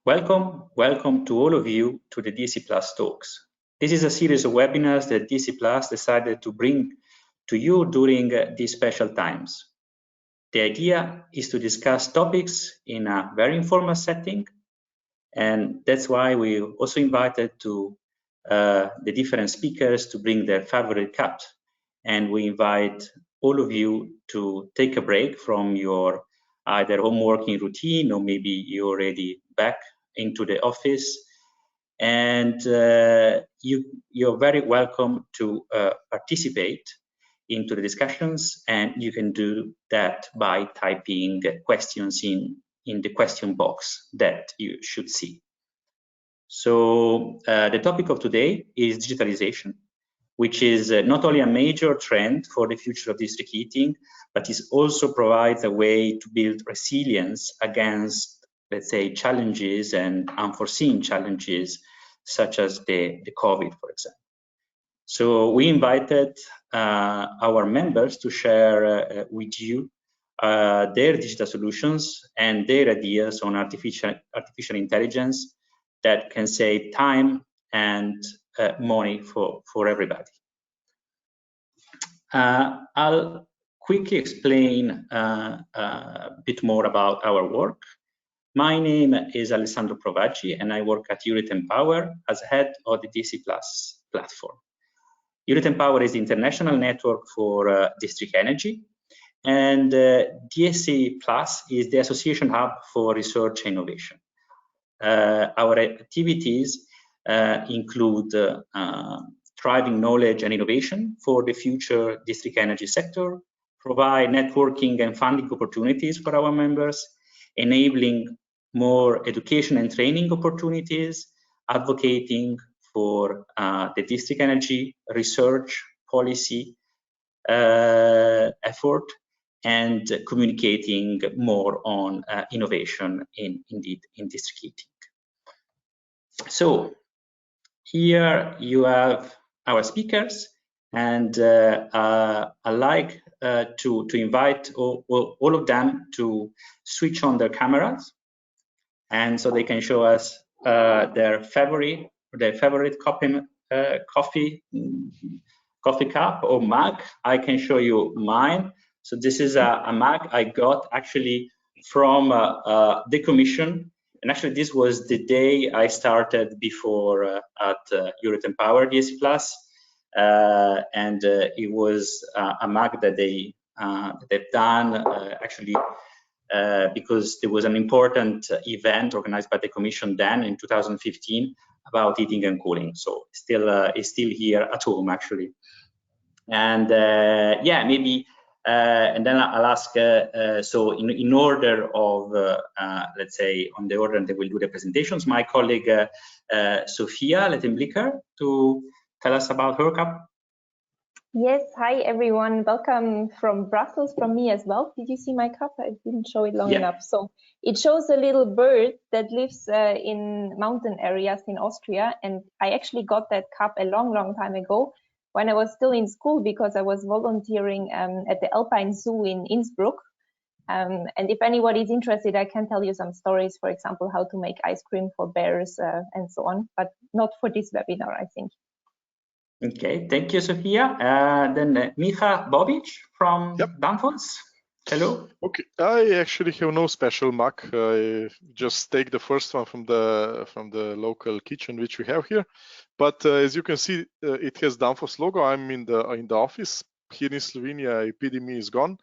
Welcome to all of you to the DHC Plus talks. This is a series of webinars that DHC Plus decided to bring to you during these special times. The idea is to discuss topics in a very informal setting, and that's why we also invited to the different speakers to bring their favorite cup, and we invite all of you to take a break from your either home working routine or maybe you're already back into the office, and you're very welcome to participate into the discussions, and you can do that by typing questions in the question box that you should see. So the topic of today is digitalization, which is not only a major trend for the future of district heating, but it also provides a way to build resilience against, let's say, challenges and unforeseen challenges, such as the COVID, for example. So we invited our members to share with you their digital solutions and their ideas on artificial intelligence that can save time and money for everybody. I'll quickly explain a bit more about our work. My name is Alessandro Provaggi, and I work at Euroheat Power as head of the DHC Plus platform. Euroheat Power is the international network for district energy, and DHC Plus is the association hub for research and innovation. Our activities include driving knowledge and innovation for the future district energy sector, provide networking and funding opportunities for our members, enabling more education and training opportunities, advocating for the district energy research policy effort, and communicating more on innovation in district heating. So here you have our speakers, and I like to invite all of them to switch on their cameras, and so they can show us their favorite coffee cup or mug. I can show you mine. So this is a mug I got actually from the commission. And actually, this was the day I started before at Euroheat Power DHC Plus, and it was a mug that they've done actually because there was an important event organized by the Commission then in 2015 about heating and cooling. So it's still here at home actually, and yeah, maybe. And then I'll ask, so in order of, let's say, on the order that we'll do the presentations, my colleague Sofia Lettenbichler to tell us about her cup. Yes, hi everyone, welcome from Brussels from me as well. Did you see my cup? I didn't show it long enough. So it shows a little bird that lives in mountain areas in Austria, and I actually got that cup a long time ago, when I was still in school, because I was volunteering at the Alpine Zoo in Innsbruck. And if anybody is interested, I can tell you some stories, for example, how to make ice cream for bears and so on, but not for this webinar, I think. Okay, thank you, Sofia. Then Miha Bobič from Danfoss. Hello. Okay, I actually have no special mug. I just take the first one from the local kitchen which we have here. But as you can see, it has Danfoss logo. I'm in the office here in Slovenia. Epidemic is gone,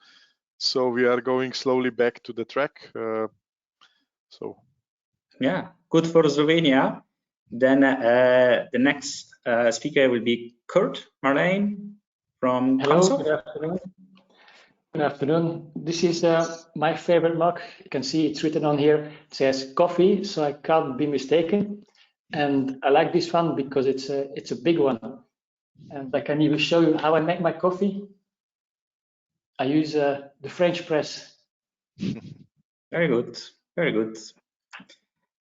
so we are going slowly back to the track. So yeah, good for Slovenia. Then the next speaker will be Kurt Marlein from Comsof. Good afternoon. Good afternoon. This is my favorite mug. You can see it's written on here. It says coffee, so I can't be mistaken. And I like this one because it's a big one. And I can even show you how I make my coffee. I use the French press. Very good, very good.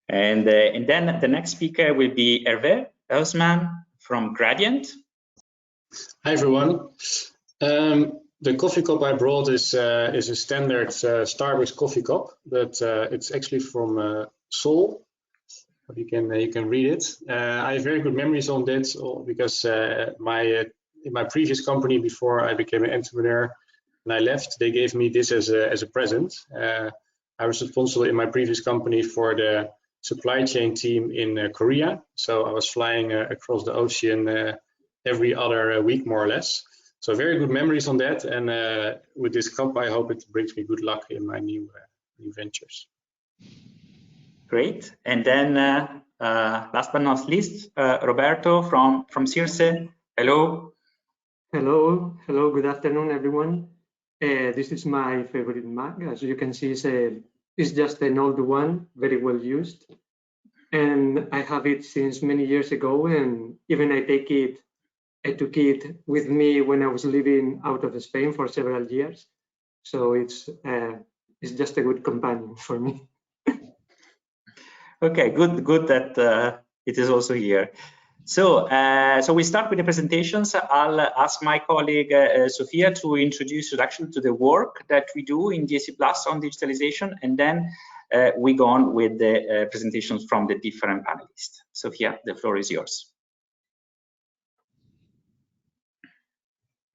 And then the next speaker will be Herve Huisman from Gradyent. Hi everyone. The coffee cup I brought is a standard Starbucks coffee cup, but it's actually from Sol. You can read it. I have very good memories on that because in my previous company, before I became an entrepreneur and I left, they gave me this as a present. I was responsible in my previous company for the supply chain team in Korea. So I was flying across the ocean every other week, more or less. So very good memories on that. And with this cup, I hope it brings me good luck in my new ventures. Great. And then last but not least, Roberto from CIRCE. Hello. Hello. Hello. Good afternoon, everyone. This is my favorite mug. As you can see, it's just an old one, very well used. And I have it since many years ago. And even I took it with me when I was living out of Spain for several years. So it's just a good companion for me. Okay, good that it is also here. So we start with the presentations. I'll ask my colleague Sofia to introduce actually to the work that we do in DHC Plus on digitalization, and then we go on with the presentations from the different panelists. Sofia, the floor is yours.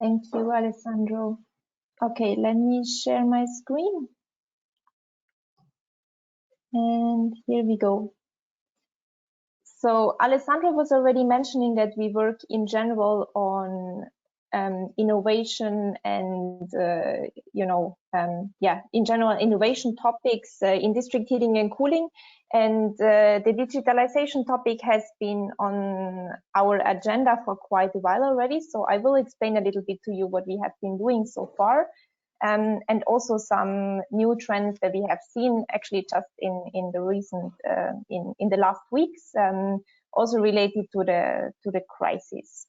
Thank you, Alessandro. Okay, let me share my screen. And here we go. So Alessandro was already mentioning that we work in general on innovation and, in general innovation topics in district heating and cooling. And the digitalization topic has been on our agenda for quite a while already. So I will explain a little bit to you what we have been doing so far. And also some new trends that we have seen actually just in the recent in the last weeks, also related to the crisis.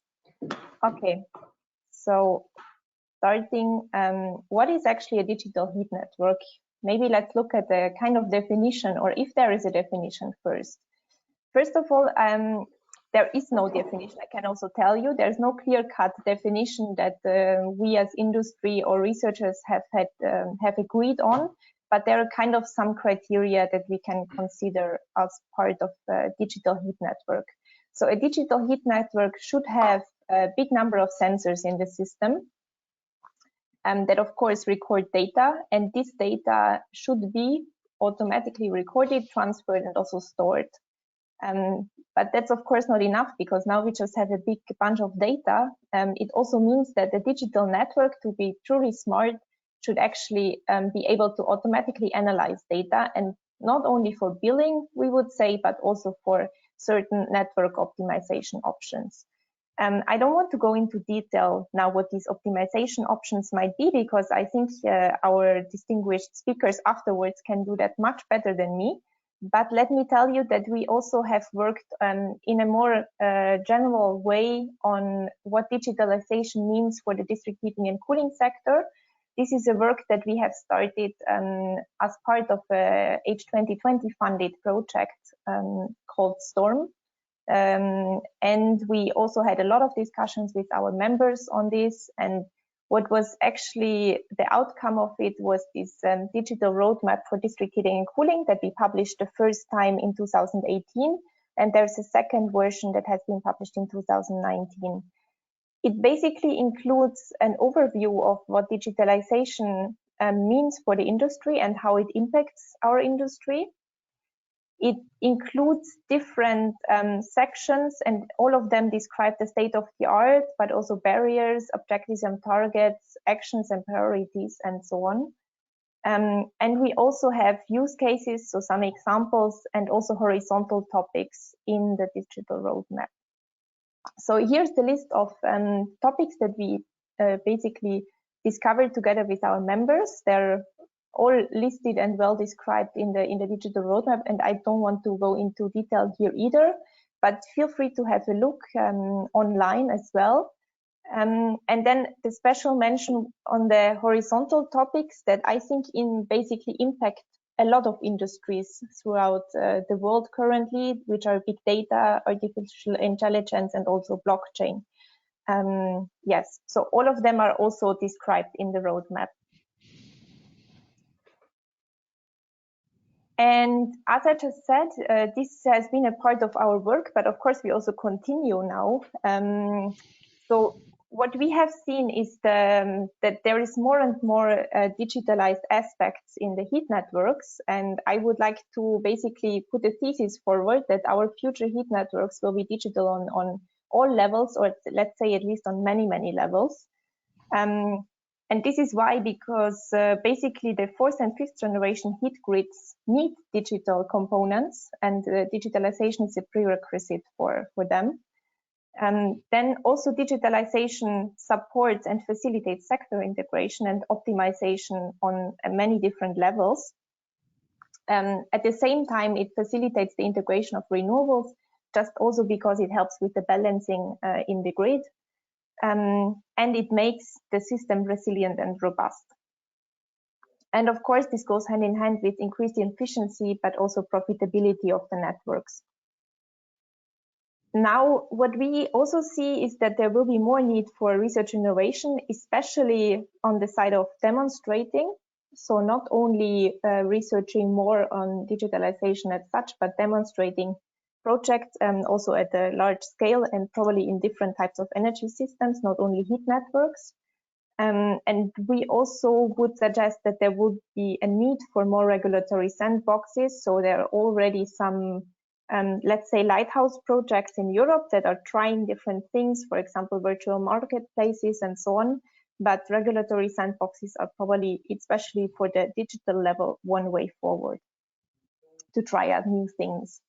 Okay, so starting, what is actually a digital heat network? Maybe let's look at the kind of definition, or if there is a definition first. First of all, there is no definition. I can also tell you there's no clear-cut definition that we as industry or researchers have agreed on, but there are kind of some criteria that we can consider as part of a digital heat network. So a digital heat network should have a big number of sensors in the system that of course record data, and this data should be automatically recorded, transferred, and also stored. But that's of course not enough, because now we just have a big bunch of data. It also means that the digital network, to be truly smart, should actually be able to automatically analyze data, and not only for billing, we would say, but also for certain network optimization options. I don't want to go into detail now what these optimization options might be, because I think our distinguished speakers afterwards can do that much better than me. But let me tell you that we also have worked in a more general way on what digitalization means for the district heating and cooling sector. This is a work that we have started as part of a H2020 funded project called STORM. And we also had a lot of discussions with our members on this. And what was actually the outcome of it was this digital roadmap for district heating and cooling that we published the first time in 2018. And there's a second version that has been published in 2019. It basically includes an overview of what digitalization means for the industry and how it impacts our industry. It includes different sections, and all of them describe the state of the art, but also barriers, objectives and targets, actions and priorities, and so on. And we also have use cases, so some examples, and also horizontal topics in the digital roadmap. So here's the list of topics that we basically discovered together with our members. They're all listed and well described in the digital roadmap, and I don't want to go into detail here either, but feel free to have a look online as well. And then the special mention on the horizontal topics that I think basically impact a lot of industries throughout the world currently, which are big data, artificial intelligence, and also blockchain. Yes, so all of them are also described in the roadmap. And as I just said, this has been a part of our work, but of course we also continue now. So what we have seen is that there is more and more digitalized aspects in the heat networks. And I would like to basically put a thesis forward that our future heat networks will be digital on all levels, or let's say at least on many, many levels. And this is why, because basically the fourth and fifth generation heat grids need digital components, and digitalization is a prerequisite for them. Then also digitalization supports and facilitates sector integration and optimization on many different levels. At the same time, it facilitates the integration of renewables, just also because it helps with the balancing in the grid. And it makes the system resilient and robust. And of course, this goes hand in hand with increased efficiency, but also profitability of the networks. Now, what we also see is that there will be more need for research innovation, especially on the side of demonstrating. So not only researching more on digitalization as such, but demonstrating projects also at a large scale and probably in different types of energy systems, not only heat networks. And we also would suggest that there would be a need for more regulatory sandboxes. So there are already some, let's say, lighthouse projects in Europe that are trying different things, for example, virtual marketplaces and so on. But regulatory sandboxes are probably, especially for the digital level, one way forward to try out new things.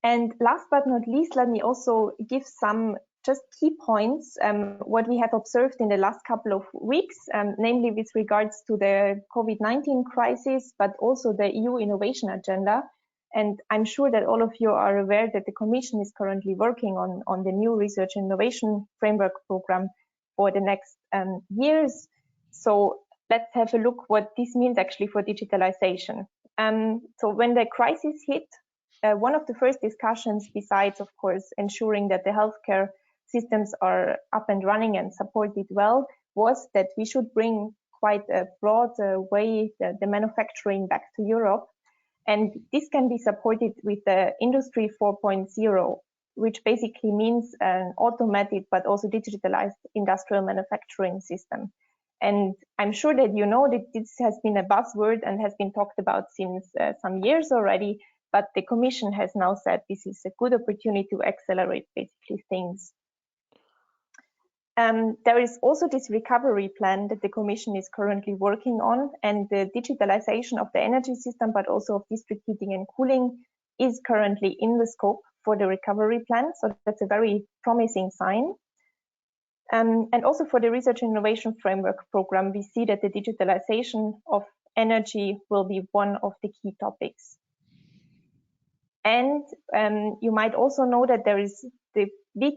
And last but not least, let me also give some just key points, what we have observed in the last couple of weeks, namely with regards to the COVID-19 crisis, but also the EU innovation agenda. And I'm sure that all of you are aware that the Commission is currently working on the new research and innovation framework program for the next years. So let's have a look what this means actually for digitalization. So when the crisis hit, one of the first discussions, besides, of course, ensuring that the healthcare systems are up and running and supported well, was that we should bring quite a broad way the manufacturing back to Europe. And this can be supported with the Industry 4.0, which basically means an automated but also digitalized industrial manufacturing system. And I'm sure that you know that this has been a buzzword and has been talked about since some years already, but the Commission has now said this is a good opportunity to accelerate basically things. There is also this recovery plan that the Commission is currently working on, and the digitalization of the energy system, but also of district heating and cooling, is currently in the scope for the recovery plan. So that's a very promising sign. And also for the Research and Innovation Framework Program, we see that the digitalization of energy will be one of the key topics. And you might also know that there is the big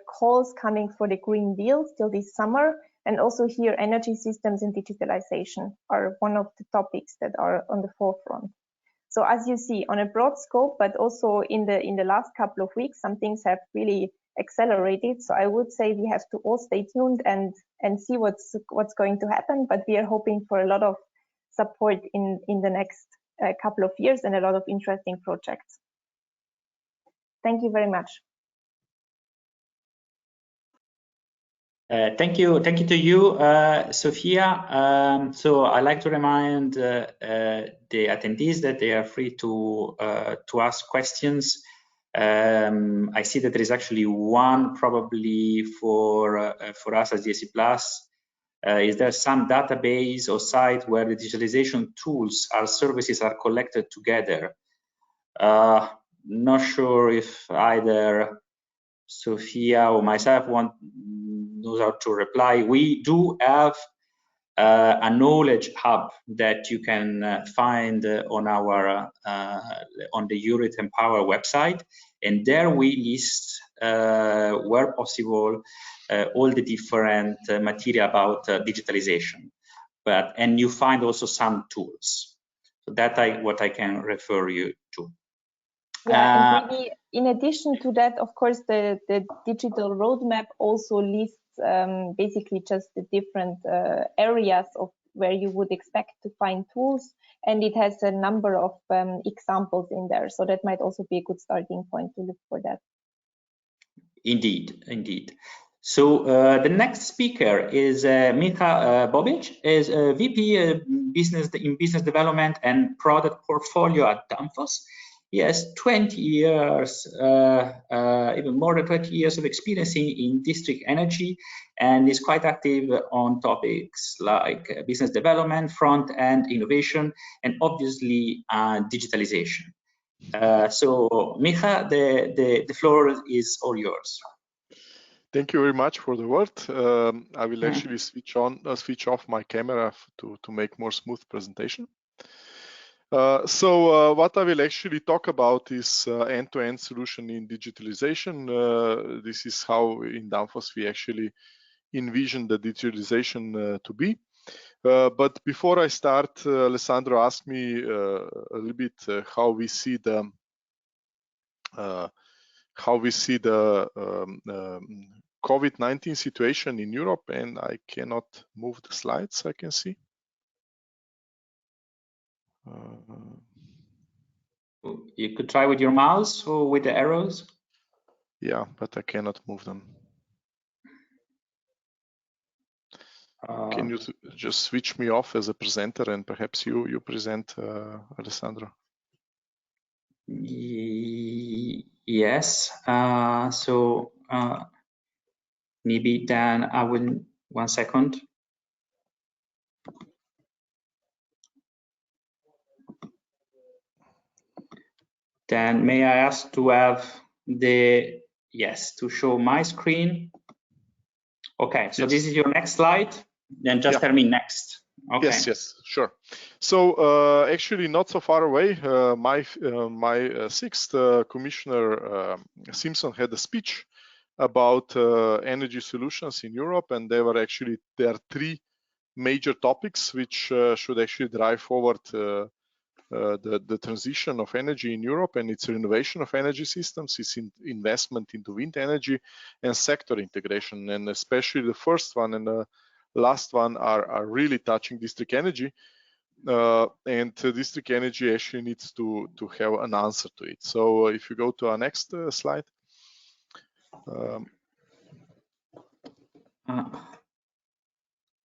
calls coming for the Green Deal still this summer. And also here, energy systems and digitalization are one of the topics that are on the forefront. So as you see, on a broad scope, but also in the last couple of weeks, some things have really accelerated. So I would say we have to all stay tuned and see what's going to happen. But we are hoping for a lot of support in the next couple of years and a lot of interesting projects. Thank you very much. Thank you to you, Sofia. So I'd like to remind the attendees that they are free to ask questions. I see that there is actually one probably for us as DHC Plus. Is there some database or site where the digitalization tools or services are collected together? Not sure if either Sofia or myself knows how to reply. We do have a knowledge hub that you can find on our on the Euroheat and Power website, and there we list where possible all the different material about digitalization. And you find also some tools. So that what I can refer you to. Yeah, and maybe in addition to that, of course, the digital roadmap also lists basically just the different areas of where you would expect to find tools, and it has a number of examples in there. So that might also be a good starting point to look for that. Indeed, indeed. So the next speaker is Miha Bobič, is VP business development and product portfolio at Danfoss. He has 20 years, even more than 20 years of experience in district energy, and is quite active on topics like business development, front-end innovation, and obviously digitalization. So Miha, the floor is all yours. Thank you very much for the word. I will actually switch off my camera to make more smooth presentation. So what I will actually talk about is end-to-end solution in digitalization. This is how in Danfoss we actually envision the digitalization to be. But before I start, Alessandro asked me a little bit how we see the COVID-19 situation in Europe, and I cannot move the slides, I can see. You could try with your mouse or with the arrows. Yeah, but I cannot move them. Can you just switch me off as a presenter, and perhaps you present, Alessandro? Yes. So maybe then I will, 1 second. Then may I ask to have to show my screen? Okay, so yes. This is your next slide, then just tell me next. Okay. Yes, sure. So actually not so far away, my sixth commissioner, Simpson, had a speech about energy solutions in Europe, and there are 3 major topics which should actually drive forward the transition of energy in Europe, and it's renovation of energy systems, it's investment into wind energy, and sector integration. And especially the first one and the last one are really touching district energy, and district energy actually needs to have an answer to it. So if you go to our next slide.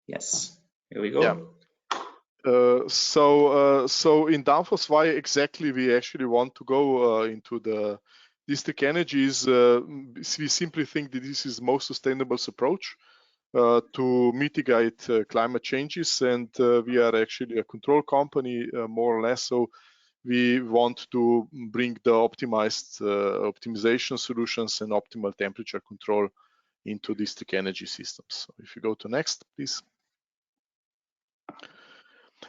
Yes, here we go. Yeah. So in Danfoss, why exactly we actually want to go into the district energy is we simply think that this is the most sustainable approach to mitigate climate changes, and we are actually a control company more or less, so we want to bring the optimization solutions and optimal temperature control into district energy systems. So if you go to next, please.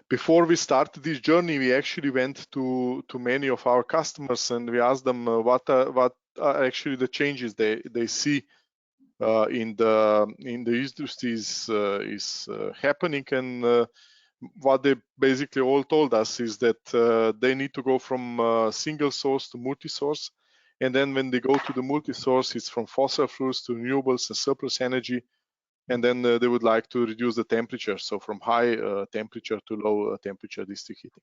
Before we started this journey, we actually went to many of our customers and we asked them what are actually the changes they see in the industries is happening, and what they basically all told us is that they need to go from single source to multi-source, and then when they go to the multi-source, it's from fossil fuels to renewables and surplus energy. And then they would like to reduce the temperature, so from high temperature to low temperature district heating.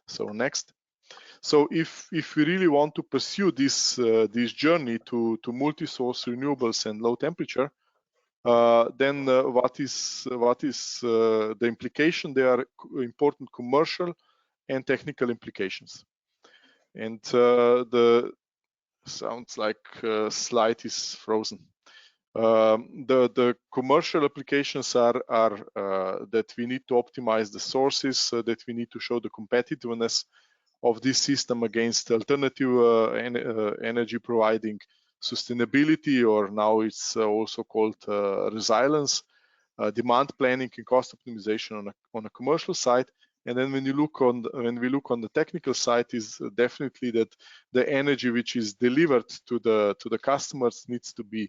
So next. So if we really want to pursue this journey to multi-source renewables and low temperature, then what is the implication? There are important commercial and technical implications. And the sounds like slide is frozen. The commercial applications are that we need to optimize the sources, that we need to show the competitiveness of this system against alternative energy providing sustainability, or now it's also called resilience, demand planning and cost optimization on a commercial side. And then when we look on the technical side, is definitely that the energy which is delivered to the customers needs to be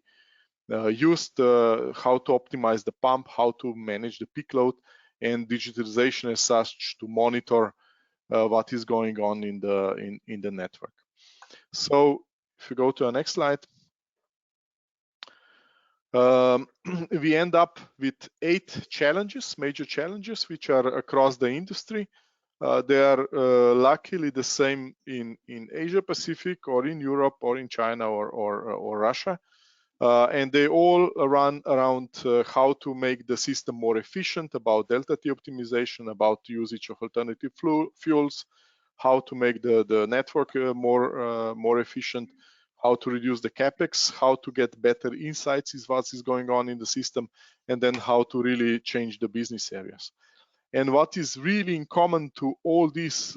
used, how to optimize the pump, how to manage the peak load, and digitalization as such to monitor what is going on in the network. So if you go to our next slide. We end up with 8 challenges, major challenges, which are across the industry. They are luckily the same in Asia Pacific or in Europe or in China or Russia. And they all run around how to make the system more efficient, about delta T optimization, about usage of alternative fuels, how to make the network more efficient, how to reduce the capex, how to get better insights is what is going on in the system, and then how to really change the business areas. And what is really in common to all these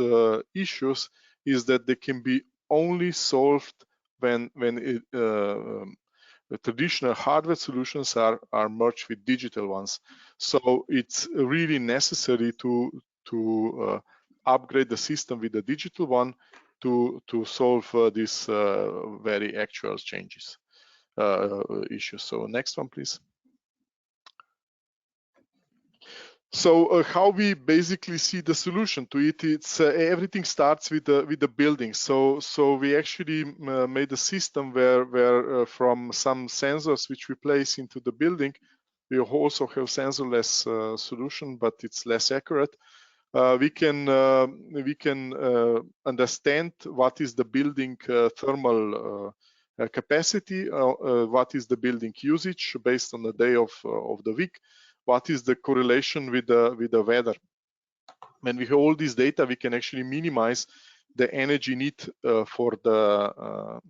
issues is that they can be only solved when the traditional hardware solutions are merged with digital ones. So it's really necessary to upgrade the system with the digital one to solve these very actual changes issues. So next one, please. So how we basically see the solution to it, it's everything starts with the building. So we actually made a system where from some sensors which we place into the building, we also have sensorless solution, but it's less accurate. We can understand what is the building thermal capacity, what is the building usage based on the day of the week, what is the correlation with the weather. When we have all this data, we can actually minimize the energy need for the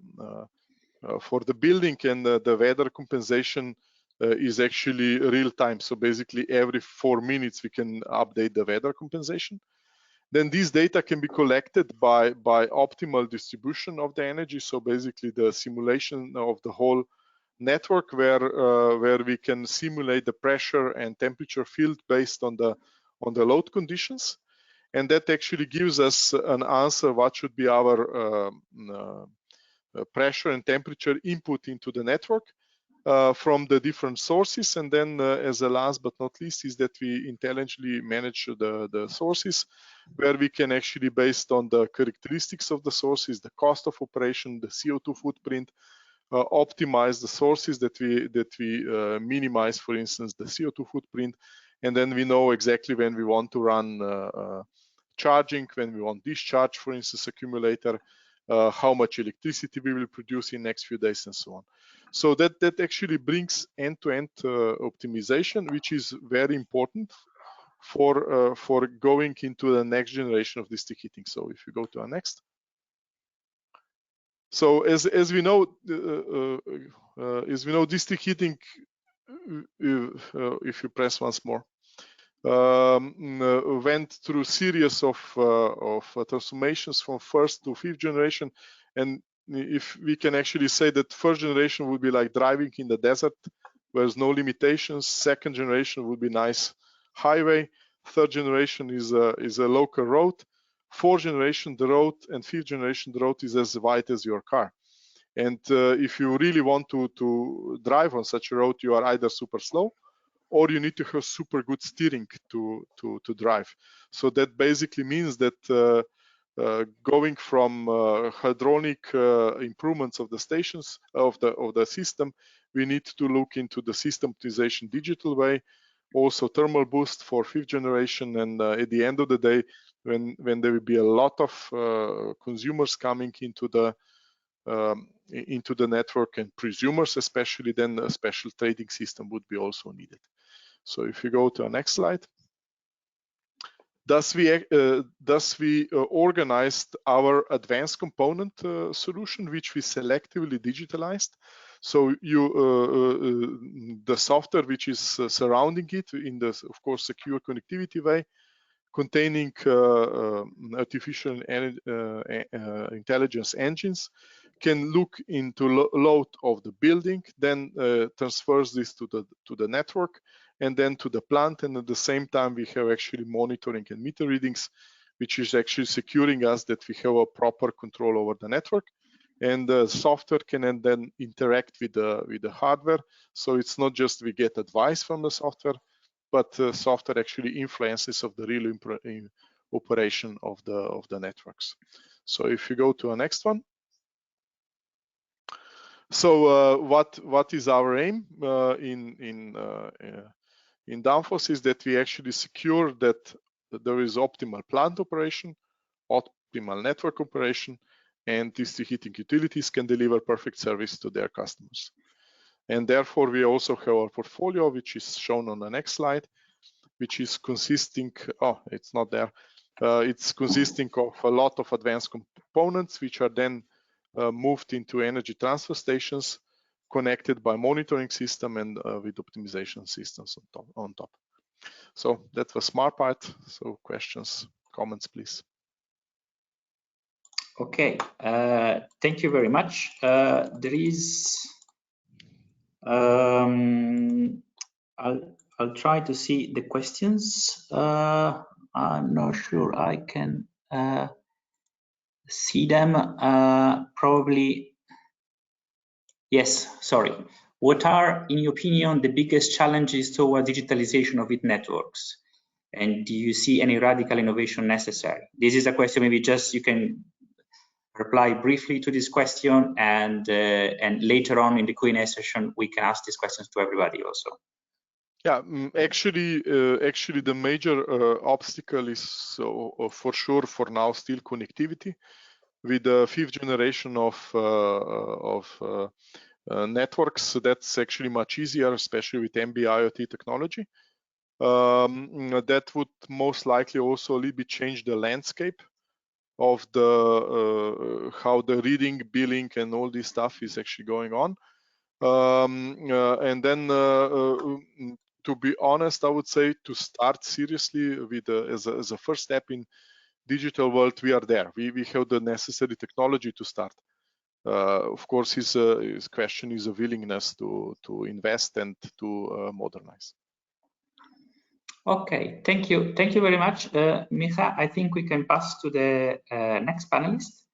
building, and the weather compensation is actually real time. So basically every 4 minutes we can update the weather compensation. Then these data can be collected by optimal distribution of the energy. So basically the simulation of the whole network where we can simulate the pressure and temperature field based on the load conditions, and that actually gives us an answer what should be our pressure and temperature input into the network from the different sources. And then as a last but not least is that we intelligently manage the sources, where we can actually, based on the characteristics of the sources, the cost of operation, the CO2 footprint, optimize the sources that we minimize, for instance, the CO2 footprint. And then we know exactly when we want to run charging, when we want discharge, for instance, accumulator, how much electricity we will produce in next few days, and so on. So that actually brings end-to-end optimization, which is very important for going into the next generation of district heating. So if you go to our next. So as we know, district heating, if you press once more, went through series of transformations from first to fifth generation. And if we can actually say that first generation would be like driving in the desert, where there's no limitations. Second generation would be nice highway. Third generation is a local road. Fourth generation, the road, and fifth generation, the road is as wide as your car. And if you really want to drive on such a road, you are either super slow, or you need to have super good steering to drive. So that basically means that going from hydraulic improvements of the stations of the system, we need to look into the system optimization digital way, also thermal boost for fifth generation, and at the end of the day, when there will be a lot of consumers coming into the network, and presumers especially, then a special trading system would be also needed. So if you go to our next slide. Thus we organized our advanced component solution, which we selectively digitalized. So the software which is surrounding it in the, of course, secure connectivity way, containing artificial intelligence engines, can look into load of the building, then transfers this to the network, and then to the plant. And at the same time, we have actually monitoring and meter readings, which is actually securing us that we have a proper control over the network. And the software can then interact with the hardware. So it's not just we get advice from the software, but software actually influences of the real operation of the networks. So if you go to our next one. So what is our aim in Danfoss is that we actually secure that there is optimal plant operation, optimal network operation, and district heating utilities can deliver perfect service to their customers. And therefore, we also have our portfolio, which is shown on the next slide, which is consisting, it's not there. It's consisting of a lot of advanced components, which are then moved into energy transfer stations, connected by monitoring system and with optimization systems on top. So that was smart part. So questions, comments, please. Okay, thank you very much. There is, I'll try to see the questions. I'm not sure I can see them. Probably, yes, sorry. What are, in your opinion, the biggest challenges toward digitalization of heat networks? And do you see any radical innovation necessary? This is a question, maybe just you can reply briefly to this question, and later on in the Q&A session, we can ask these questions to everybody also. Yeah, actually, the major obstacle is for sure for now still connectivity. With the 5th generation of networks, that's actually much easier, especially with MB-IoT technology. That would most likely also a little bit change the landscape of the how the reading, billing, and all this stuff is actually going on. And then, to be honest, I would say to start seriously with as a first step in digital world, we are there. We have the necessary technology to start. Of course, his question is a willingness to invest and to modernize. Okay, thank you very much, Miha. I think we can pass to the next panelist,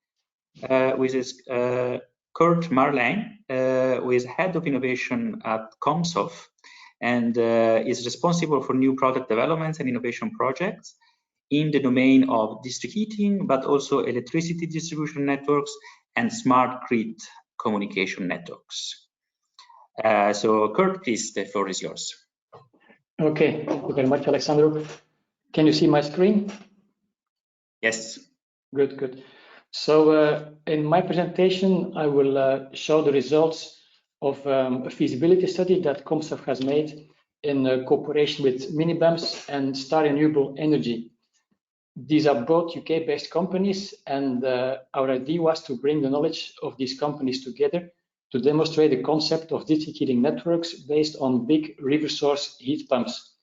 which is Kurt Marlein, who is head of innovation at Comsof and is responsible for new product developments and innovation projects in the domain of district heating, but also electricity distribution networks and smart grid communication networks. So Kurt, please, the floor is yours. Okay, thank you very much, Alessandro. Can you see my screen? Yes. Good, good. So in my presentation, I will show the results of a feasibility study that Comsof has made in cooperation with Minibams and Star Renewable Energy. These are both UK-based companies, and our idea was to bring the knowledge of these companies together to demonstrate the concept of district heating networks based on big river source heat pumps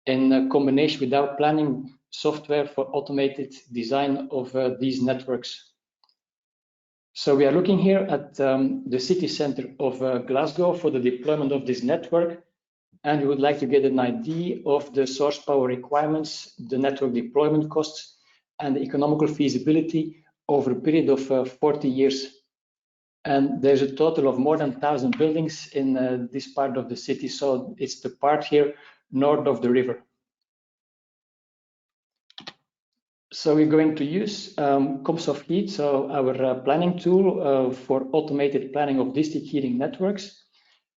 in combination with our planning software for automated design of these networks. So we are looking here at the city center of Glasgow for the deployment of this network, and we would like to get an idea of the source power requirements, the network deployment costs, and the economical feasibility over a period of 40 years. And there's a total of more than 1,000 buildings in this part of the city. So it's the part here north of the river. So we're going to use Comsof Heat, so our planning tool for automated planning of district heating networks.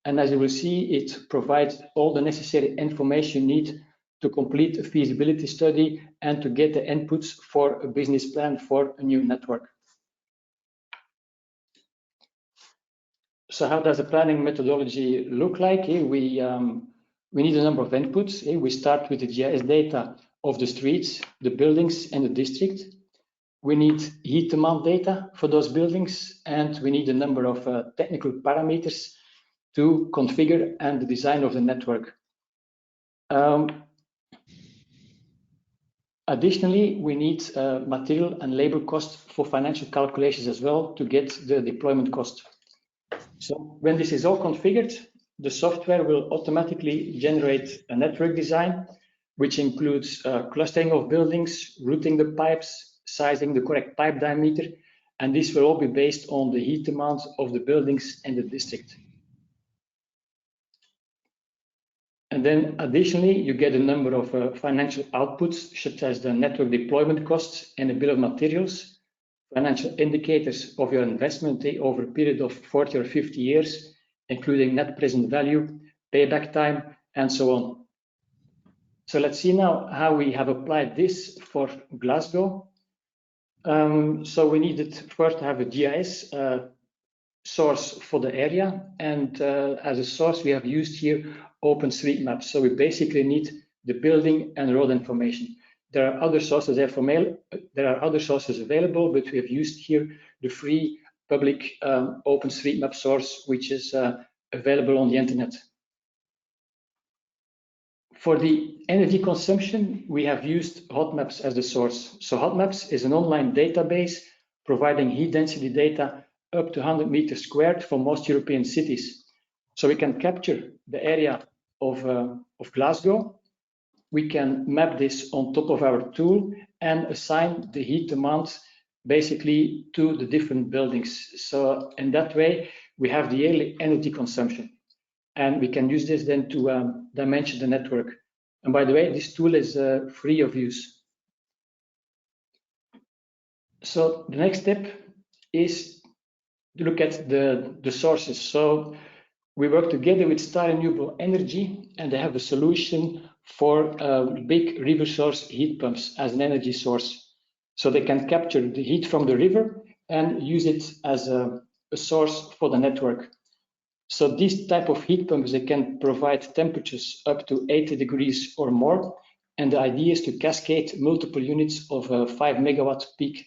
And as you will see, it provides all the necessary information you need to complete a feasibility study and to get the inputs for a business plan for a new network. So how does the planning methodology look like? We need a number of inputs. We start with the GIS data of the streets, the buildings, and the district. We need heat demand data for those buildings, and we need a number of technical parameters to configure and the design of the network. Additionally, we need material and labor costs for financial calculations as well to get the deployment cost. So when this is all configured, the software will automatically generate a network design, which includes clustering of buildings, routing the pipes, sizing the correct pipe diameter, and this will all be based on the heat demand of the buildings and the district. And then additionally, you get a number of financial outputs, such as the network deployment costs and the bill of materials. financial indicators of your investment over a period of 40 or 50 years, including net present value, payback time, and so on. So let's see now how we have applied this for Glasgow. So we needed first to have a GIS source for the area, and as a source we have used here OpenStreetMap. So we basically need the building and road information. There are other sources available, but we have used here the free public OpenStreetMap source, which is available on the internet. For the energy consumption, we have used HotMaps as the source. So HotMaps is an online database providing heat density data up to 100 meters squared for most European cities. So we can capture the area of Glasgow. We can map this on top of our tool and assign the heat demand basically to the different buildings. So in that way, we have the yearly energy consumption. And we can use this then to dimension the network. And by the way, this tool is free of use. So the next step is to look at the sources. So we work together with Star Renewable Energy, and they have a solution for big river source heat pumps as an energy source. So they can capture the heat from the river and use it as a source for the network. So these type of heat pumps, they can provide temperatures up to 80 degrees or more. And the idea is to cascade multiple units of 5 megawatt peak.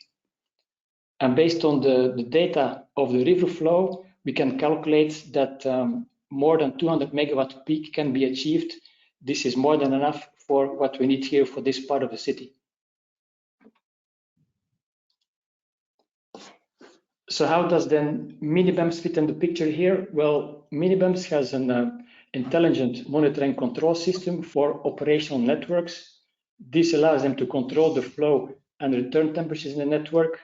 And based on the data of the river flow, we can calculate that more than 200 megawatt peak can be achieved. This is more than enough for what we need here for this part of the city. So how does then Minibams fit in the picture here? Well, Minibams has an intelligent monitoring control system for operational networks. This allows them to control the flow and return temperatures in the network.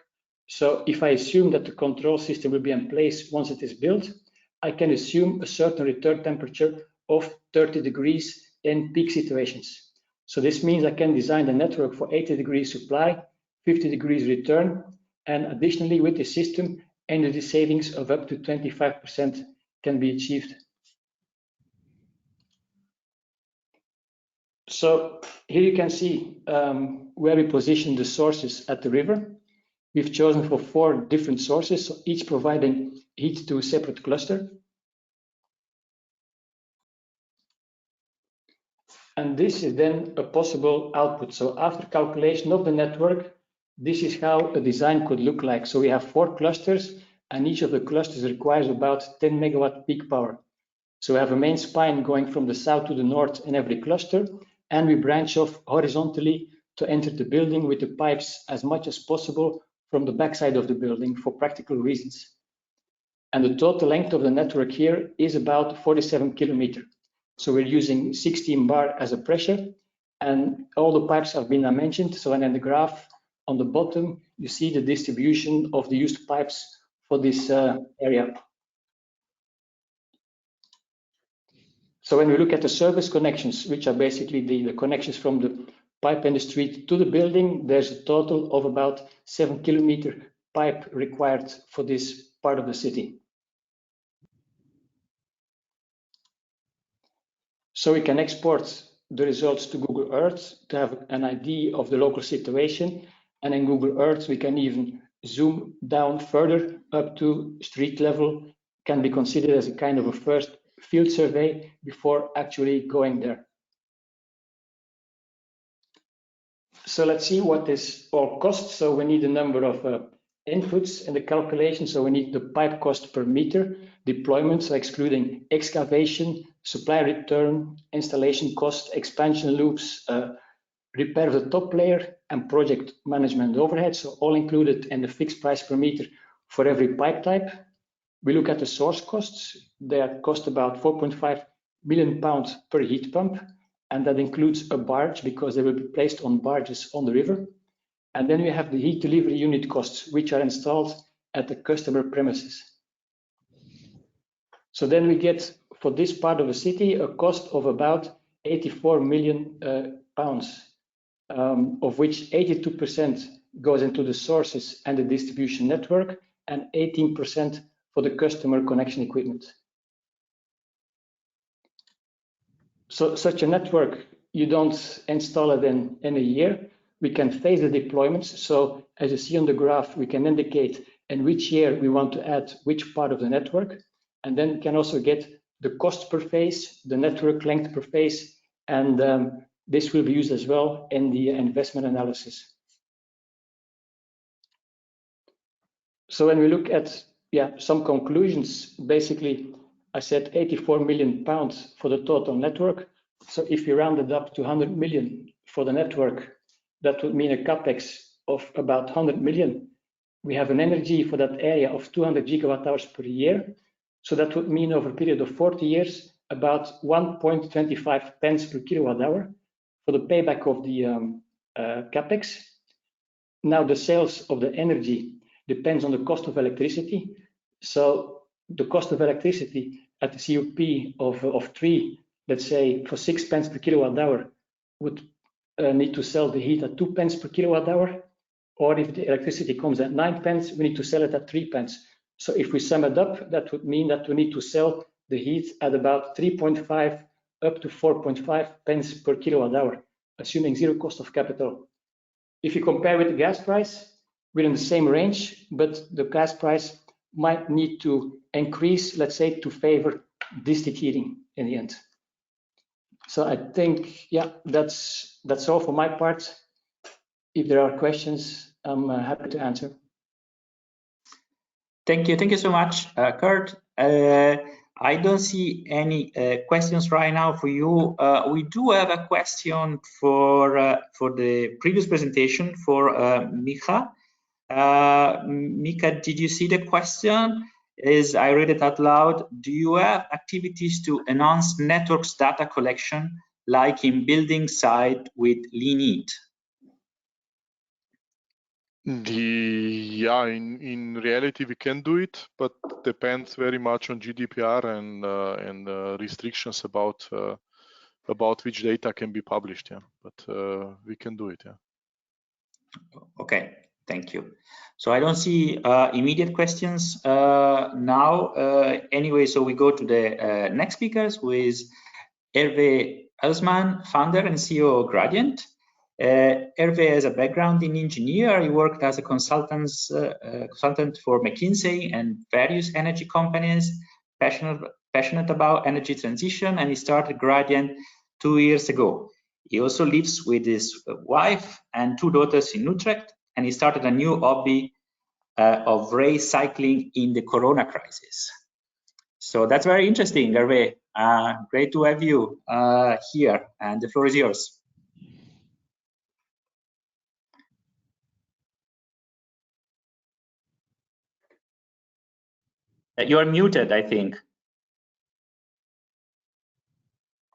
So if I assume that the control system will be in place once it is built, I can assume a certain return temperature of 30 degrees in peak situations. So this means I can design the network for 80 degrees supply, 50 degrees return, and additionally with the system, energy savings of up to 25% can be achieved. So here you can see where we position the sources at the river. We've chosen for 4 different sources, so each providing heat to a separate cluster. And this is then a possible output. So after calculation of the network, this is how a design could look like. So we have 4 clusters, and each of the clusters requires about 10 megawatt peak power. So we have a main spine going from the south to the north in every cluster, and we branch off horizontally to enter the building with the pipes as much as possible from the backside of the building for practical reasons. And the total length of the network here is about 47 kilometers. So we're using 16 bar as a pressure, and all the pipes have been dimensioned. So in the graph on the bottom, you see the distribution of the used pipes for this area. So when we look at the service connections, which are basically the connections from the pipe in the street to the building, there's a total of about 7 kilometer pipe required for this part of the city. So we can export the results to Google Earth to have an idea of the local situation. And in Google Earth, we can even zoom down further up to street level, can be considered as a kind of a first field survey before actually going there. So let's see what this all costs. So we need a number of inputs in the calculation. So we need the pipe cost per meter, deployment, so excluding excavation, supply return, installation cost, expansion loops, repair of the top layer, and project management overhead. So all included in the fixed price per meter for every pipe type. We look at the source costs. They cost about £4.5 million per heat pump. And that includes a barge because they will be placed on barges on the river. And then we have the heat delivery unit costs, which are installed at the customer premises. So then we get, for this part of the city, a cost of about £84 million, of which 82% goes into the sources and the distribution network, and 18% for the customer connection equipment. So such a network, you don't install it in a year. We can phase the deployments. So as you see on the graph, we can indicate in which year we want to add which part of the network, and then can also get the cost per phase, the network length per phase, and this will be used as well in the investment analysis. So when we look at some conclusions, basically I said 84 million pounds for the total network. So if we round it up to 100 million for the network, that would mean a capex of about 100 million. We have an energy for that area of 200 gigawatt hours per year. So that would mean over a period of 40 years, about 1.25 pence per kilowatt hour for the payback of the capex. Now the sales of the energy depends on the cost of electricity. So the cost of electricity at the CUP of 3, let's say for 6 pence per kilowatt hour, would need to sell the heat at 2 pence per kilowatt hour. Or if the electricity comes at 9 pence, we need to sell it at 3 pence. So if we sum it up, that would mean that we need to sell the heat at about 3.5 up to 4.5 pence per kilowatt hour, assuming zero cost of capital. If you compare with the gas price, we're in the same range, but the gas price might need to increase, let's say, to favor district heating in the end. So I think, that's all for my part. If there are questions, I'm happy to answer. Thank you so much, Kurt. I don't see any questions right now for you. We do have a question for the previous presentation for Miha. Miha, did you see the question? I read it out loud. Do you have activities to enhance networks data collection, like in building site with lean heat? In reality we can do it, but depends very much on GDPR and restrictions about which data can be published. But we can do it. Okay, thank you. So I don't see immediate questions now. Anyway, so we go to the next speakers, who is Herve Huisman, founder and CEO of Gradyent. Herve has a background in engineer. He worked as a consultant for McKinsey and various energy companies, passionate about energy transition, and he started Gradyent 2 years ago. He also lives with his wife and 2 daughters in Utrecht, and he started a new hobby of race cycling in the Corona crisis. So that's very interesting, Herve. Great to have you here, and the floor is yours. You are muted, I think.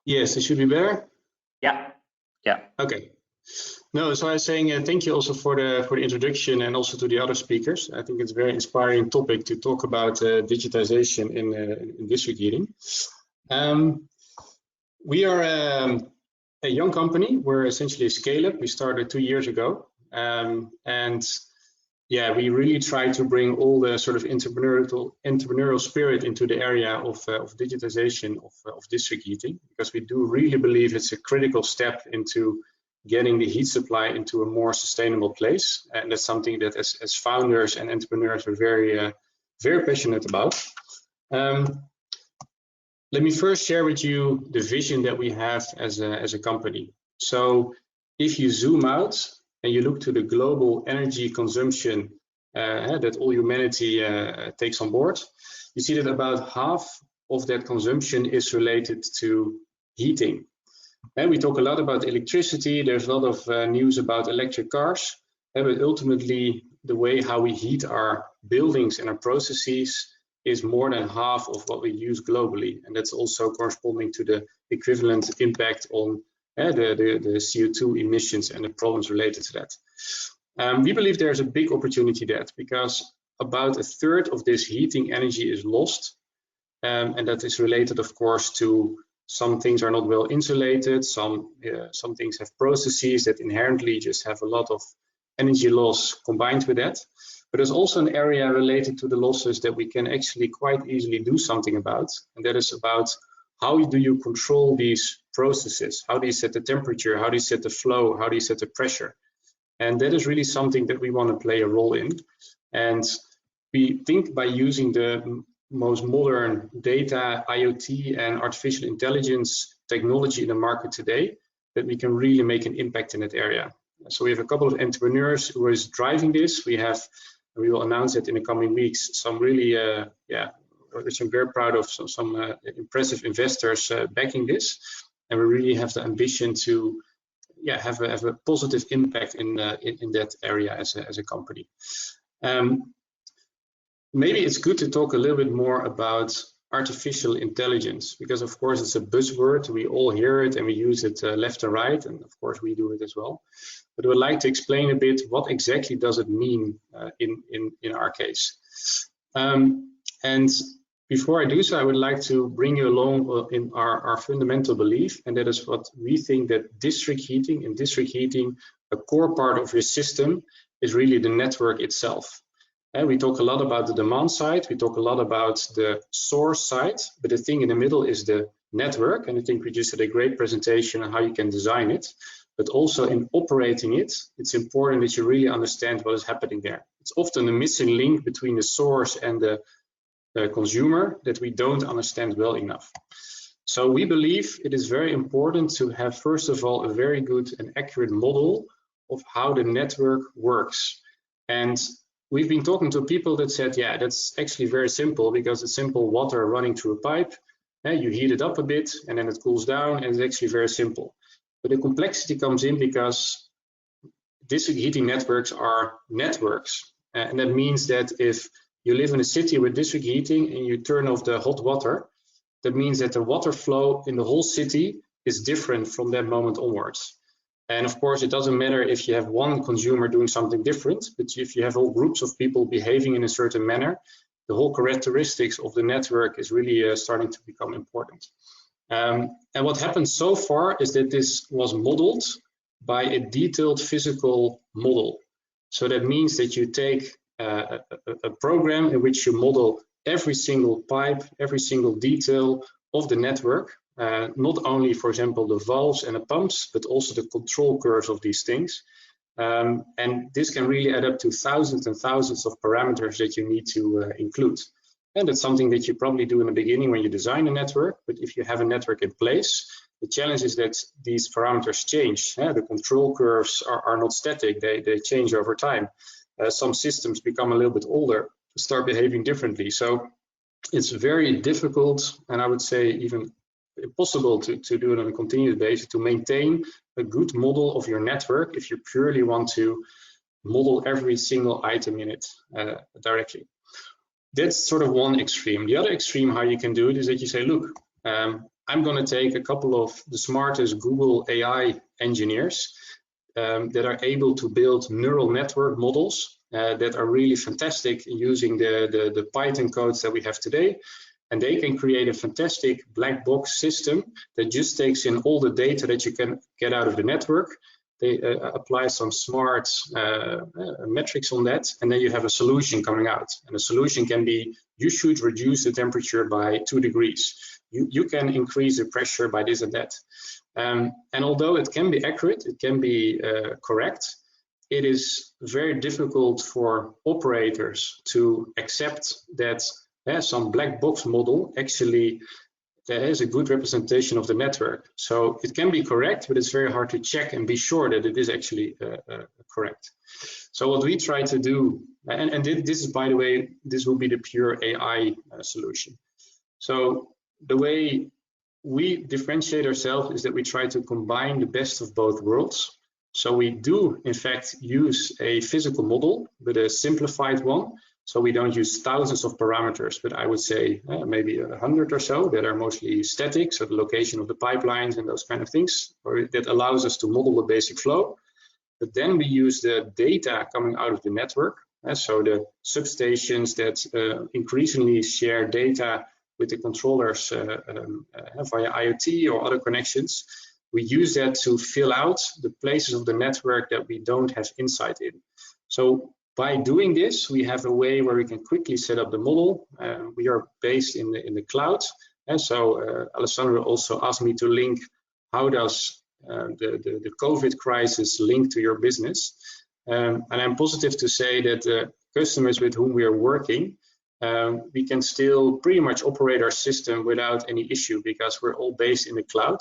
Yes, it should be better. Yeah. Okay. No, so I was saying thank you also for the introduction, and also to the other speakers. I think it's a very inspiring topic to talk about digitization in district heating. We are a young company. We're essentially a scale-up. We started 2 years ago, and we really try to bring all the sort of entrepreneurial spirit into the area of digitization of district heating, because we do really believe it's a critical step into getting the heat supply into a more sustainable place, and that's something that as founders and entrepreneurs are very passionate about. Let me first share with you the vision that we have as a company. So if you zoom out and you look to the global energy consumption that all humanity takes on board, you see that about half of that consumption is related to heating. And we talk a lot about electricity. There's a lot of news about electric cars, but ultimately the way how we heat our buildings and our processes is more than half of what we use globally, and that's also corresponding to the equivalent impact on the CO2 emissions and the problems related to that. We believe there's a big opportunity there, because about 1/3 of this heating energy is lost, and that is related, of course, to some things are not well insulated, some things have processes that inherently just have a lot of energy loss combined with that. But there's also an area related to the losses that we can actually quite easily do something about, and that is about how do you control these processes? How do you set the temperature? How do you set the flow? How do you set the pressure? And that is really something that we want to play a role in. And we think by using the most modern data, IoT, and artificial intelligence technology in the market today, that we can really make an impact in that area. So we have a couple of entrepreneurs who is driving this. We will announce it in the coming weeks. Some really, which I'm very proud of. Some impressive investors backing this, and we really have the ambition to, have a positive impact in that area as a company. Maybe it's good to talk a little bit more about artificial intelligence, because of course it's a buzzword. We all hear it and we use it left and right, and of course we do it as well. But I would like to explain a bit what exactly does it mean in our case. And before I do so, I would like to bring you along in our fundamental belief, and that is what we think that district heating, a core part of your system is really the network itself. And we talk a lot about the demand side, we talk a lot about the source side, but the thing in the middle is the network. And I think we just had a great presentation on how you can design it, but also in operating it, it's important that you really understand what is happening there. It's often a missing link between the source and the consumer that we don't understand well enough. So we believe it is very important to have, first of all, a very good and accurate model of how the network works. And we've been talking to people that said, yeah, that's actually very simple, because it's simple water running through a pipe. You heat it up a bit and then it cools down, and it's actually very simple. But the complexity comes in because district heating networks are networks. And that means that if you live in a city with district heating and you turn off the hot water, that means that the water flow in the whole city is different from that moment onwards. And of course, it doesn't matter if you have one consumer doing something different, but if you have whole groups of people behaving in a certain manner, the whole characteristics of the network is really starting to become important. And what happened so far is that this was modeled by a detailed physical model. So that means that you take a program in which you model every single pipe, every single detail of the network. Not only, for example, the valves and the pumps, but also the control curves of these things. And this can really add up to thousands and thousands of parameters that you need to include. And that's something that you probably do in the beginning when you design a network. But if you have a network in place, the challenge is that these parameters change. The control curves are not static, they change over time. Some systems become a little bit older, start behaving differently. So it's very difficult, and I would say even impossible to do it on a continuous basis, to maintain a good model of your network if you purely want to model every single item in it directly. That's sort of one extreme. The other extreme, how you can do it, is that you say, look, I'm going to take a couple of the smartest Google AI engineers that are able to build neural network models that are really fantastic using the Python codes that we have today. And they can create a fantastic black box system that just takes in all the data that you can get out of the network. They apply some smart metrics on that, and then you have a solution coming out. And the solution can be, you should reduce the temperature by 2 degrees. You can increase the pressure by this and that. And although it can be accurate, it can be correct, it is very difficult for operators to accept that some black box model actually has a good representation of the network. So it can be correct, but it's very hard to check and be sure that it is actually correct. So what we try to do, and this is, by the way, this will be the pure AI solution. So the way we differentiate ourselves is that we try to combine the best of both worlds. So we do, in fact, use a physical model, but a simplified one. So we don't use thousands of parameters, but I would say maybe 100 or so that are mostly static, so the location of the pipelines and those kind of things, or that allows us to model the basic flow. But then we use the data coming out of the network, so the substations that increasingly share data with the controllers via IoT or other connections. we use that to fill out the places of the network that we don't have insight in. So by doing this, we have a way where we can quickly set up the model. We are based in the cloud. And so Alessandro also asked me to link, how does the COVID crisis link to your business? And I'm positive to say that the customers with whom we are working, we can still pretty much operate our system without any issue because we're all based in the cloud.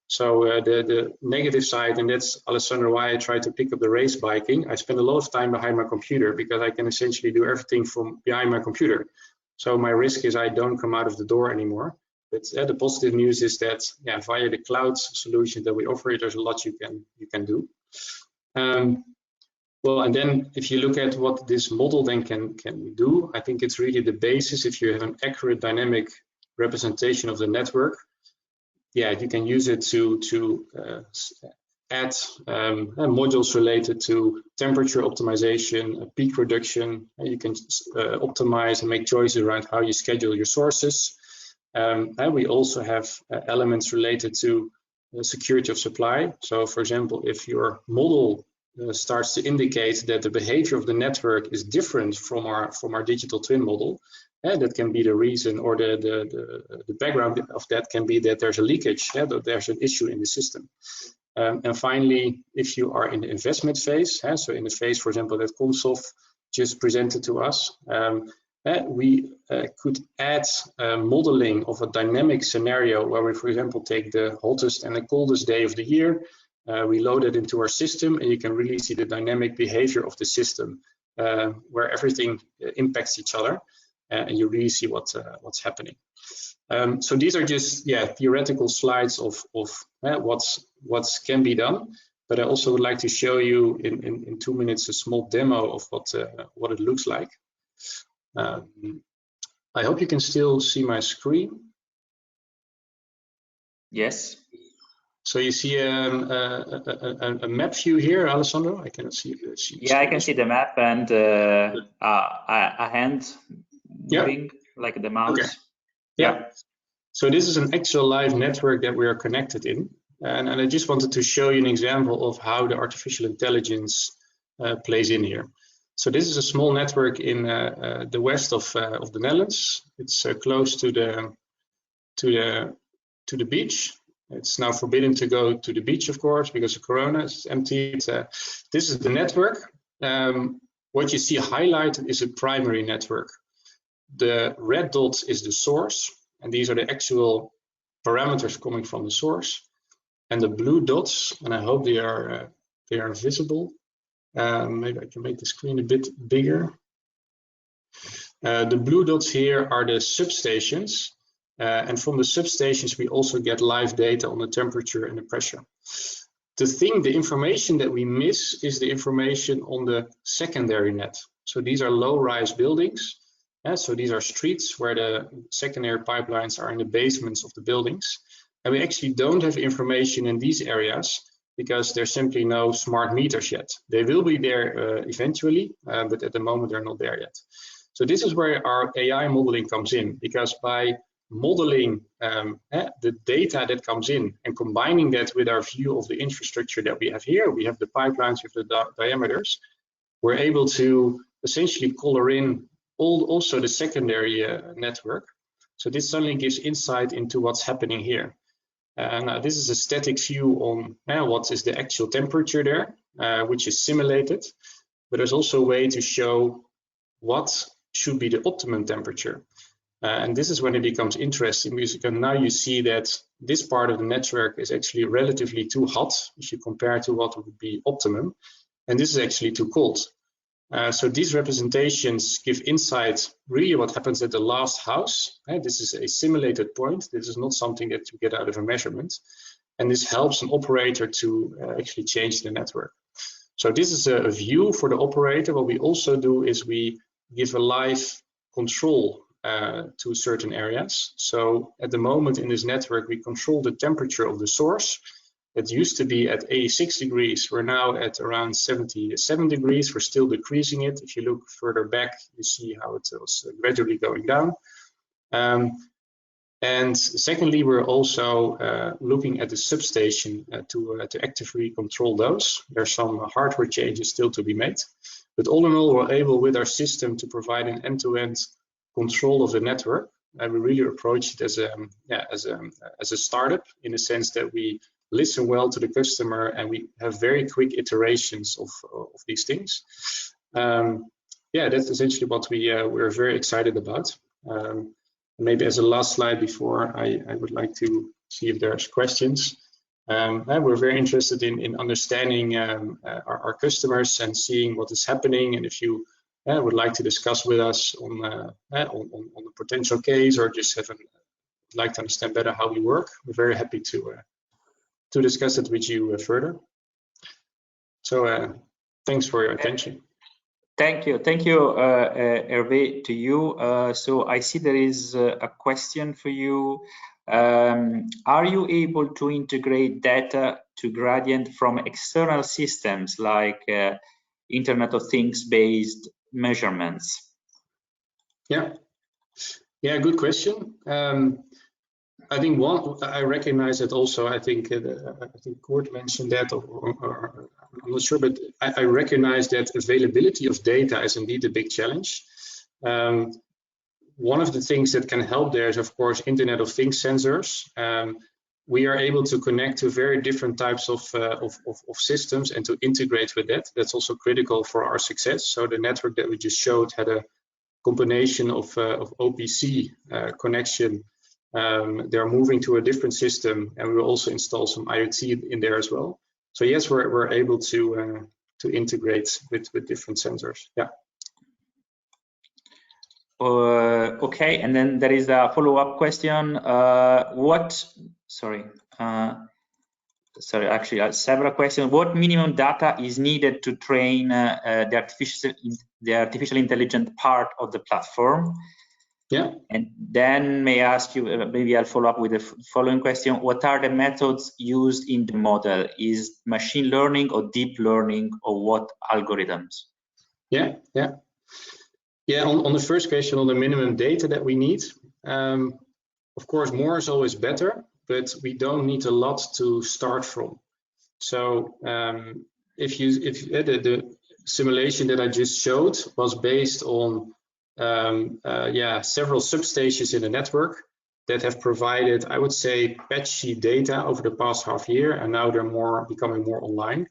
So the negative side, and that's, Alessandro, why I try to pick up the race biking. I spend a lot of time behind my computer because I can essentially do everything from behind my computer. So my risk is I don't come out of the door anymore. But the positive news is that, yeah, via the cloud solution that we offer, there's a lot you can do. Well, and then if you look at what this model then can do, I think it's really the basis. If you have an accurate dynamic representation of the network, yeah, you can use it to add modules related to temperature optimization, peak reduction. You can optimize and make choices around how you schedule your sources. And we also have elements related to security of supply. So, for example, if your model starts to indicate that the behavior of the network is different from our digital twin model, that can be the reason, or the background of that can be that there's a leakage, that there's an issue in the system. And finally, if you are in the investment phase, so in the phase, for example, that Comsof just presented to us, we could add modeling of a dynamic scenario where we, for example, take the hottest and the coldest day of the year, we load it into our system, and you can really see the dynamic behavior of the system, where everything impacts each other. And you really see what's happening. So these are just theoretical slides of what can be done. But I also would like to show you in 2 minutes a small demo of what it looks like. I hope you can still see my screen. Yes. So you see a map view here, Alessandro? I cannot see. Yeah, I can see the map and a hand moving, like the mouse. Okay. Yeah. So this is an actual live network that we are connected in. And I just wanted to show you an example of how the artificial intelligence plays in here. So this is a small network in the west of the Netherlands. It's close to the beach. It's now forbidden to go to the beach, of course, because of Corona. It's empty. This is the network. What you see highlighted is a primary network. The red dot is the source, and these are the actual parameters coming from the source. And the blue dots, and I hope they are visible. Maybe I can make the screen a bit bigger. The blue dots here are the substations. And from the substations, we also get live data on the temperature and the pressure. The information that we miss is the information on the secondary net. So these are low-rise buildings. So these are streets where the secondary pipelines are in the basements of the buildings. And we actually don't have information in these areas because there's simply no smart meters yet. They will be there eventually, but at the moment they're not there yet. So this is where our AI modeling comes in, because by modeling the data that comes in and combining that with our view of the infrastructure that we have here, we have the pipelines with the diameters, we're able to essentially color in also the secondary network. So this suddenly gives insight into what's happening here. Now this is a static view on what is the actual temperature there, which is simulated, but there's also a way to show what should be the optimum temperature. And this is when it becomes interesting, because now you see that this part of the network is actually relatively too hot if you compare to what would be optimum, and this is actually too cold. So these representations give insight really what happens at the last house. This is a simulated point. This is not something that you get out of a measurement. And this helps an operator to actually change the network. So this is a view for the operator. What we also do is we give a live control to certain areas. So at the moment in this network, we control the temperature of the source. It used to be at 86 degrees. We're now at around 77 degrees. We're still decreasing it. If you look further back, you see how it was gradually going down. And secondly, we're also looking at the substation to actively control those. There's some hardware changes still to be made, but all in all, we're able with our system to provide an end-to-end control of the network. And we really approach it as a startup, in the sense that we listen well to the customer and we have very quick iterations of these things. Yeah, that's essentially what we're very excited about. Maybe as a last slide before I would like to see if there's questions. We're very interested in understanding our customers and seeing what is happening, and if you would like to discuss with us on a potential case, or just like to understand better how we work, we're very happy to discuss it with you further. So thanks for your attention. Thank you, Herve, to you. So I see there is a question for you. Are you able to integrate data to Gradyent from external systems like Internet of Things based measurements? Yeah, good question. I think I recognize that also. I think Kurt mentioned that, or I'm not sure, but I recognize that availability of data is indeed a big challenge. One of the things that can help there is, of course, Internet of Things sensors. We are able to connect to very different types of systems and to integrate with that. That's also critical for our success. So the network that we just showed had a combination of OPC connection. They're moving to a different system, and we will also install some IoT in there as well. So yes, we're able to integrate with different sensors. Yeah. Okay, and then there is a follow-up question. Actually, several questions. What minimum data is needed to train the artificial intelligence part of the platform? Yeah. And then may I ask you, maybe I'll follow up with the following question. What are the methods used in the model? Is machine learning or deep learning, or what algorithms? Yeah. On the first question, on the minimum data that we need, of course, more is always better, but we don't need a lot to start from. So if the simulation that I just showed was based on several substations in the network that have provided, I would say, patchy data over the past half year, and now they're becoming more online.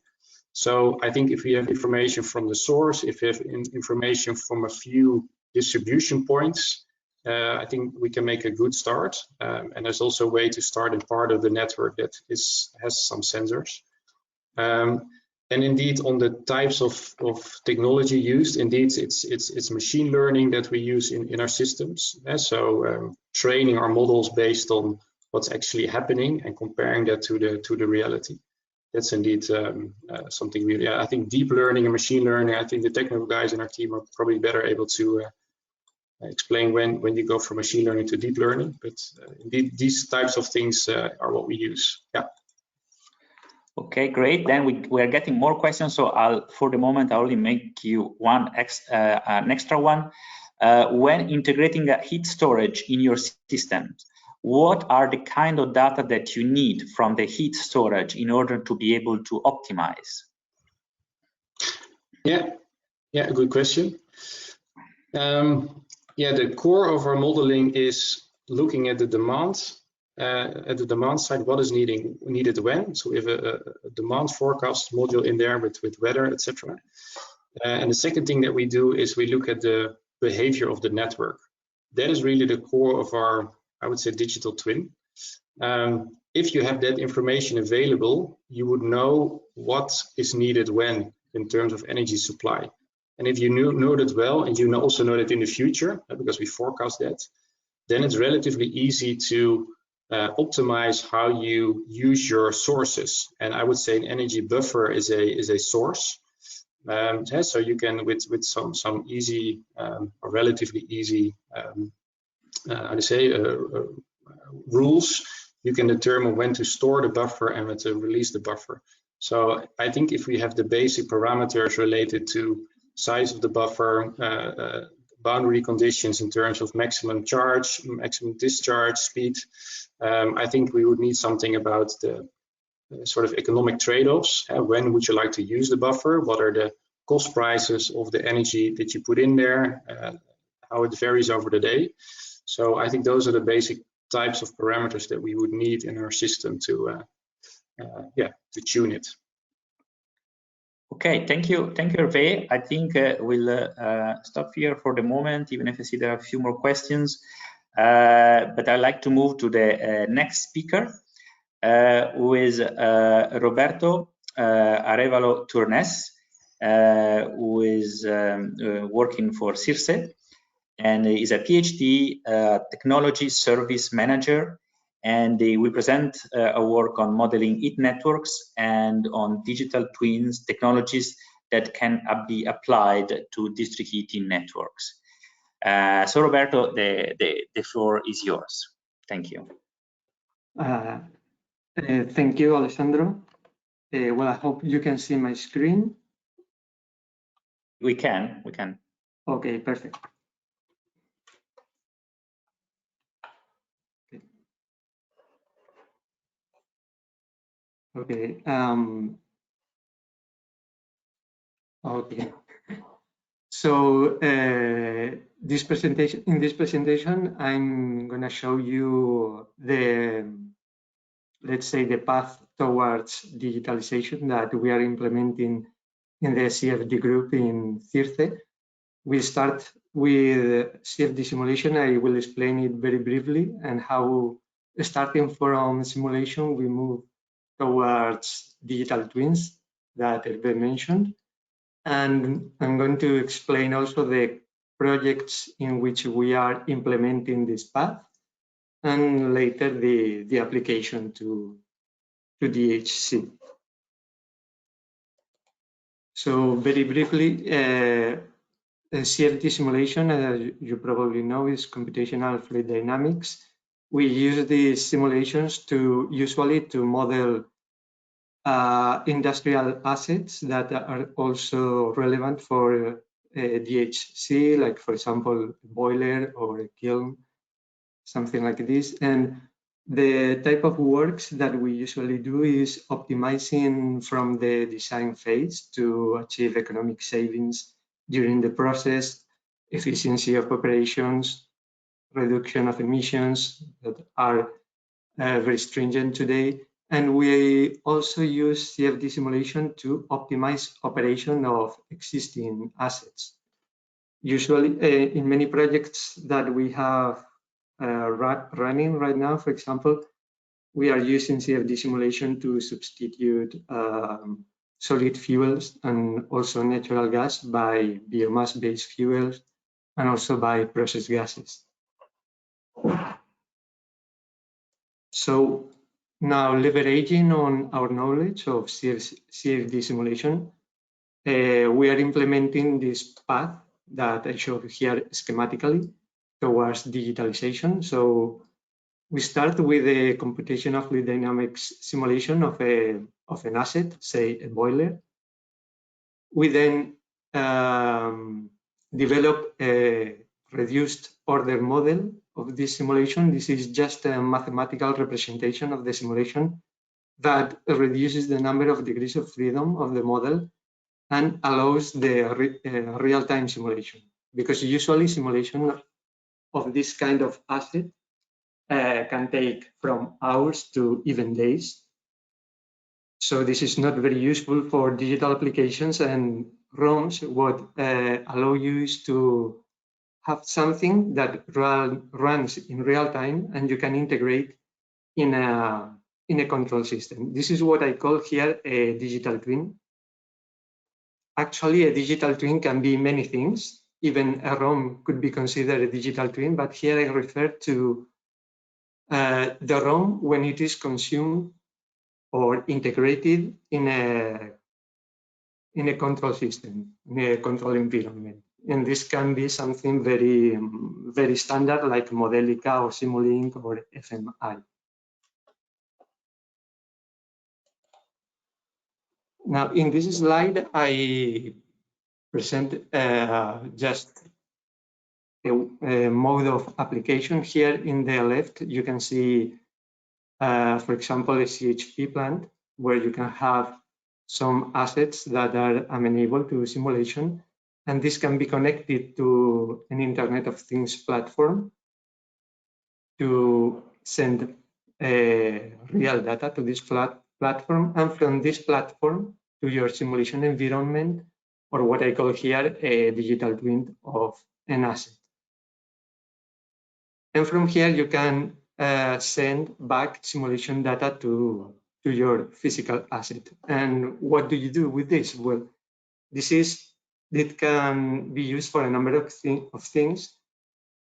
So I think if we have information from the source, if we have information from a few distribution points, I think we can make a good start. And there's also a way to start in part of the network that has some sensors. And indeed, on the types of technology used, indeed, it's machine learning that we use in our systems. So training our models based on what's actually happening and comparing that to the reality. That's indeed something really. I think deep learning and machine learning, I think the technical guys in our team are probably better able to explain when you go from machine learning to deep learning. But indeed, these types of things are what we use. Yeah. Okay, great. Then we are getting more questions. So for the moment, I'll only make you an extra one. When integrating a heat storage in your systems, what are the kind of data that you need from the heat storage in order to be able to optimize? Yeah, good question. The core of our modeling is looking at the demand. At the demand side, what is needed when. So we have a demand forecast module in there with weather, etc. And the second thing that we do is we look at the behavior of the network. That is really the core of our, I would say, digital twin. If you have that information available, you would know what is needed when in terms of energy supply. And if you know that well, and you also know that in the future, because we forecast that, then it's relatively easy to optimize how you use your sources. And I would say an energy buffer is a source. So you can, with some easy or relatively easy, rules, you can determine when to store the buffer and when to release the buffer. So I think if we have the basic parameters related to size of the buffer, boundary conditions in terms of maximum charge, maximum discharge speed. I think we would need something about the sort of economic trade-offs. When would you like to use the buffer? What are the cost prices of the energy that you put in there? How it varies over the day. So I think those are the basic types of parameters that we would need in our system to tune it. Okay, thank you, Herve. I think we'll stop here for the moment, even if I see there are a few more questions. But I'd like to move to the next speaker, who is Roberto Arevalo Turnes, who is working for CIRCE, and is a PhD technology service manager, and they will present a work on modeling heat networks and on digital twins technologies that can be applied to district heating networks. So Roberto, the floor is yours. Thank you. Thank you, Alessandro. Well, I hope you can see my screen. We can. Okay, perfect. Okay. Okay. So in this presentation, I'm going to show you let's say the path towards digitalization that we are implementing in the CFD group in CIRCE. We start with CFD simulation. I will explain it very briefly, and how, starting from simulation, we move towards digital twins that Herve mentioned. And I'm going to explain also the projects in which we are implementing this path, and later the application to DHC. So very briefly, CFD simulation, as you probably know, is computational fluid dynamics. We use these simulations usually to model industrial assets that are also relevant for DHC, like for example, a boiler or a kiln, something like this. And the type of works that we usually do is optimizing from the design phase to achieve economic savings during the process, efficiency of operations, reduction of emissions that are very stringent today. And we also use CFD simulation to optimize operation of existing assets. Usually in many projects that we have running right now, for example, we are using CFD simulation to substitute solid fuels and also natural gas by biomass-based fuels, and also by process gases. So now, leveraging on our knowledge of CFD simulation, we are implementing this path that I showed here schematically towards digitalization. So we start with a computational fluid dynamics simulation of an asset, say a boiler. We then develop a reduced order model of this simulation. This is just a mathematical representation of the simulation that reduces the number of degrees of freedom of the model and allows the real-time simulation, because usually simulation of this kind of asset can take from hours to even days. So this is not very useful for digital applications, and ROMs would allow you to have something that runs in real time and you can integrate in a control system. This is what I call here a digital twin. Actually, a digital twin can be many things. Even a ROM could be considered a digital twin, but here I refer to the ROM when it is consumed or integrated in a control system, in a control environment. And this can be something very, very standard, like Modelica or Simulink or FMI. Now, in this slide, I present just mode of application. Here in the left, you can see, for example, a CHP plant where you can have some assets that are amenable to simulation, and this can be connected to an Internet of Things platform to send real data to this platform, and from this platform to your simulation environment, or what I call here a digital twin of an asset. And from here, you can send back simulation data to your physical asset. And what do you do with this? Well, it can be used for a number of things.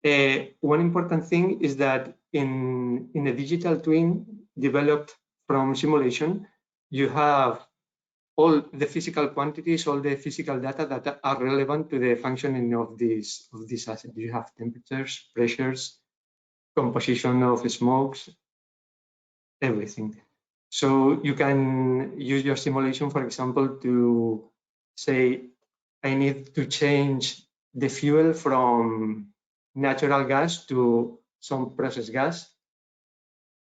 One important thing is that in a digital twin developed from simulation, you have all the physical quantities, all the physical data that are relevant to the functioning of this asset. You have temperatures, pressures, composition of smokes, everything. So you can use your simulation, for example, to say, I need to change the fuel from natural gas to some processed gas.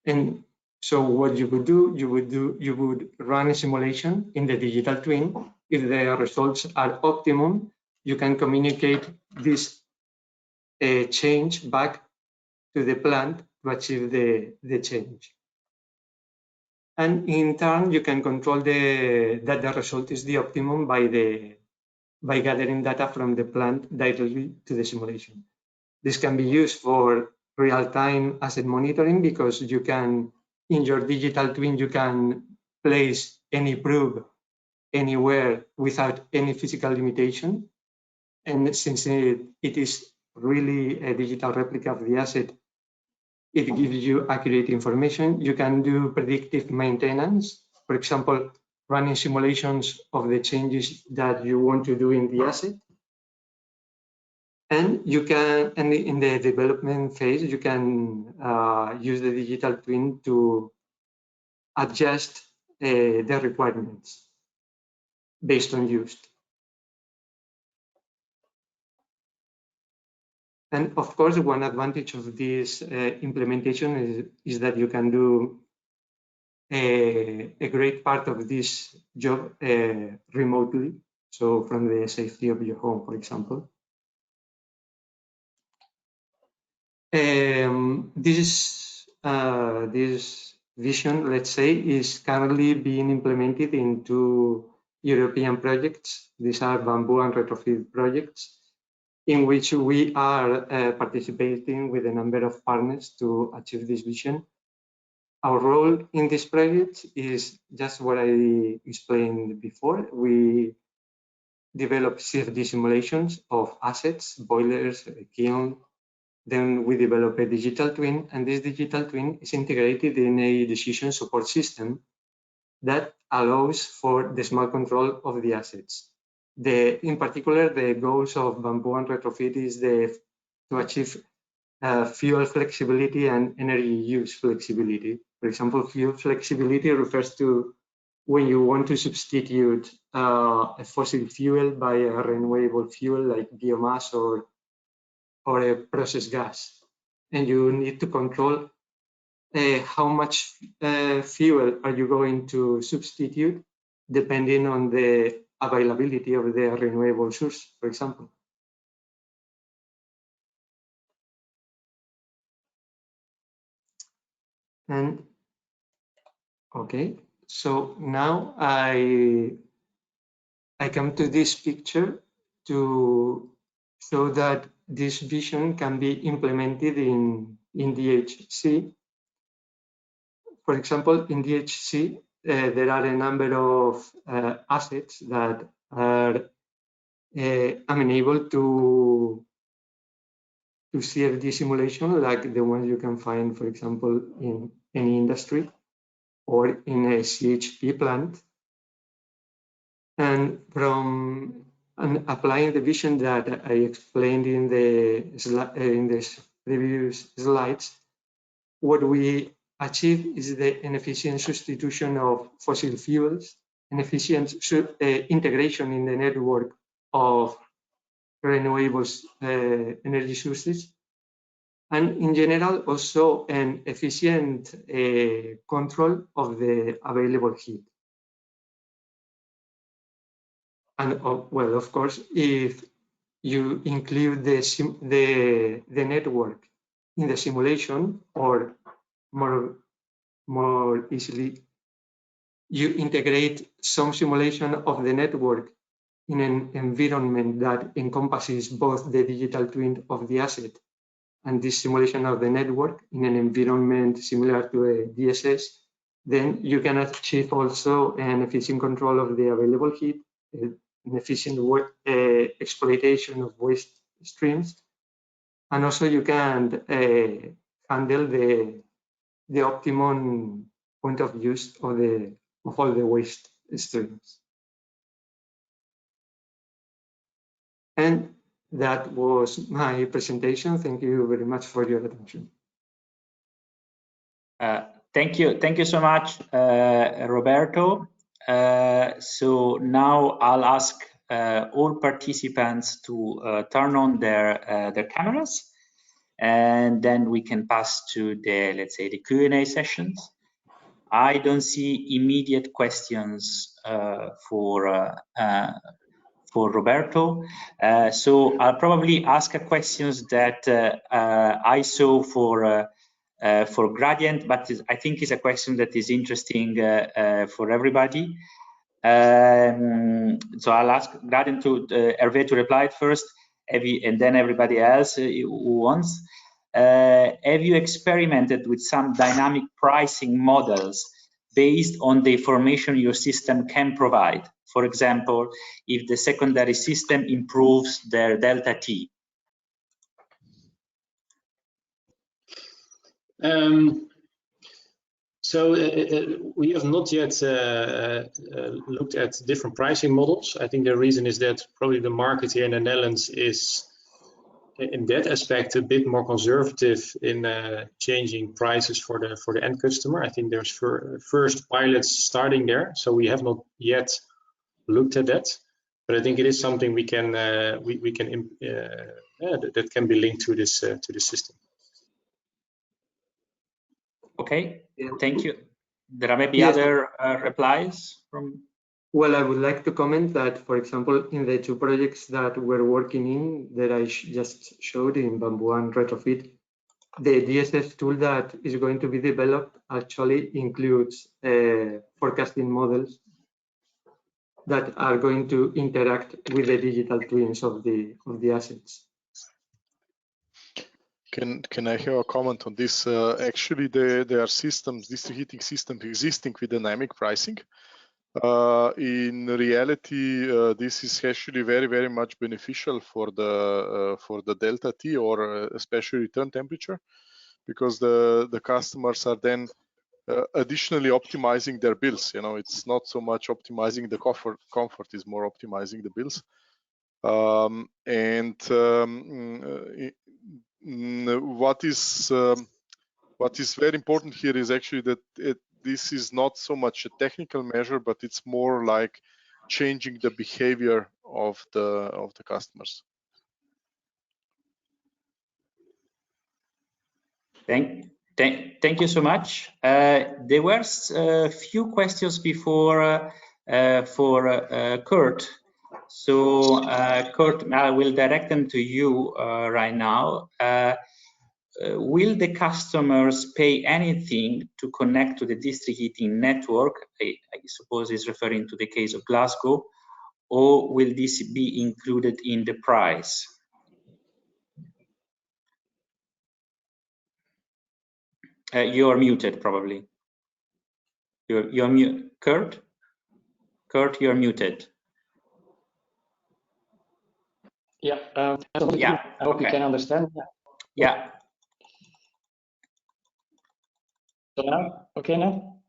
And so what you would do, you would run a simulation in the digital twin. If the results are optimum, you can communicate this change back to the plant to achieve the change. And in turn, you can control that the result is the optimum by gathering data from the plant directly to the simulation. This can be used for real-time asset monitoring, because you can, in your digital twin, you can place any probe anywhere without any physical limitation. And since it is really a digital replica of the asset, it gives you accurate information. You can do predictive maintenance, for example, running simulations of the changes that you want to do in the asset. And you can, and in the development phase, you can use the digital twin to adjust the requirements based on use. And of course, one advantage of this implementation is that you can do a great part of this job remotely, so from the safety of your home, for example. This vision, let's say, is currently being implemented in 2 European projects. These are Bamboo and Retrofit projects, in which we are participating with a number of partners to achieve this vision. Our role in this project is just what I explained before. We develop CFD simulations of assets, boilers, Kion. Then we develop a digital twin, and this digital twin is integrated in a decision support system that allows for the smart control of the assets. In particular, the goals of Bamboo and Retrofit is to achieve fuel flexibility and energy use flexibility. For example, fuel flexibility refers to when you want to substitute a fossil fuel by a renewable fuel like biomass or a processed gas, and you need to control how much fuel are you going to substitute depending on the availability of the renewable source, for example. And okay, so now I come to this picture to show that this vision can be implemented in DHC. For example, in DHC, there are a number of assets that are amenable to CFD simulation, like the ones you can find, for example, in any industry or in a CHP plant. And from applying the vision that I explained in the previous slides, what we achieve is the inefficient substitution of fossil fuels, an efficient integration in the network of renewables energy sources, and in general also an efficient control of the available heat. And well, of course, if you include the network in the simulation, or more easily, you integrate some simulation of the network in an environment that encompasses both the digital twin of the asset and this simulation of the network in an environment similar to a DSS, then you can achieve also an efficient control of the available heat, an efficient exploitation of waste streams, and also you can handle the optimum point of use of all the waste streams. And that was my presentation. Thank you very much for your attention. Thank you so much, Roberto. So now I'll ask all participants to turn on their cameras, and then we can pass to the, let's say, the Q&A sessions. I don't see immediate questions for Roberto, so I'll probably ask questions that I saw for Gradyent, but I think it's a question that is interesting for everybody. So I'll ask Gradyent to Herve to reply first, and then everybody else who wants. Have you experimented with some dynamic pricing models based on the information your system can provide? For example, if the secondary system improves their delta T. So we have not yet looked at different pricing models. I think the reason is that probably the market here in the Netherlands is, in that aspect, a bit more conservative in changing prices for the end customer. I think there's first pilots starting there, so we have not yet looked at that. But I think it is something we can that can be linked to this system. Okay, thank you. There are maybe other replies from. Well, I would like to comment that, for example, in the two projects that we're working in that I just showed in Bamboo and Retrofit, the DSS tool that is going to be developed actually includes forecasting models that are going to interact with the digital twins of the assets. Can I have a comment on this? Actually, there are systems, district heating systems existing with dynamic pricing. In reality, this is actually very much beneficial for the delta T, or especially return temperature, because the customers are then additionally optimizing their bills. You know, it's not so much optimizing the comfort is more optimizing the bills. What is very important here is actually that this is not so much a technical measure, but it's more like changing the behavior of the customers. Thank you so much. There were a few questions before for Kurt. So Kurt, I will direct them to you right now. Will the customers pay anything to connect to the district heating network? I suppose it's referring to the case of Glasgow, or will this be included in the price? You're muted, probably. You're mute, Kurt. Kurt, you're muted. Yeah. Yeah. I hope you can understand. Yeah. So now, okay now?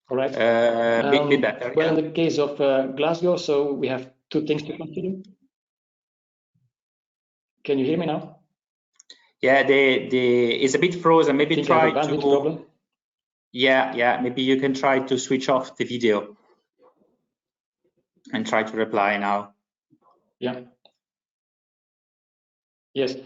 All right. Bit better. Well, in the case of Glasgow, so we have two things to consider. Can you hear me now? Yeah, it's a bit frozen. Maybe try to. Problem. Yeah. Maybe you can try to switch off the video and try to reply now. Yeah. Yes.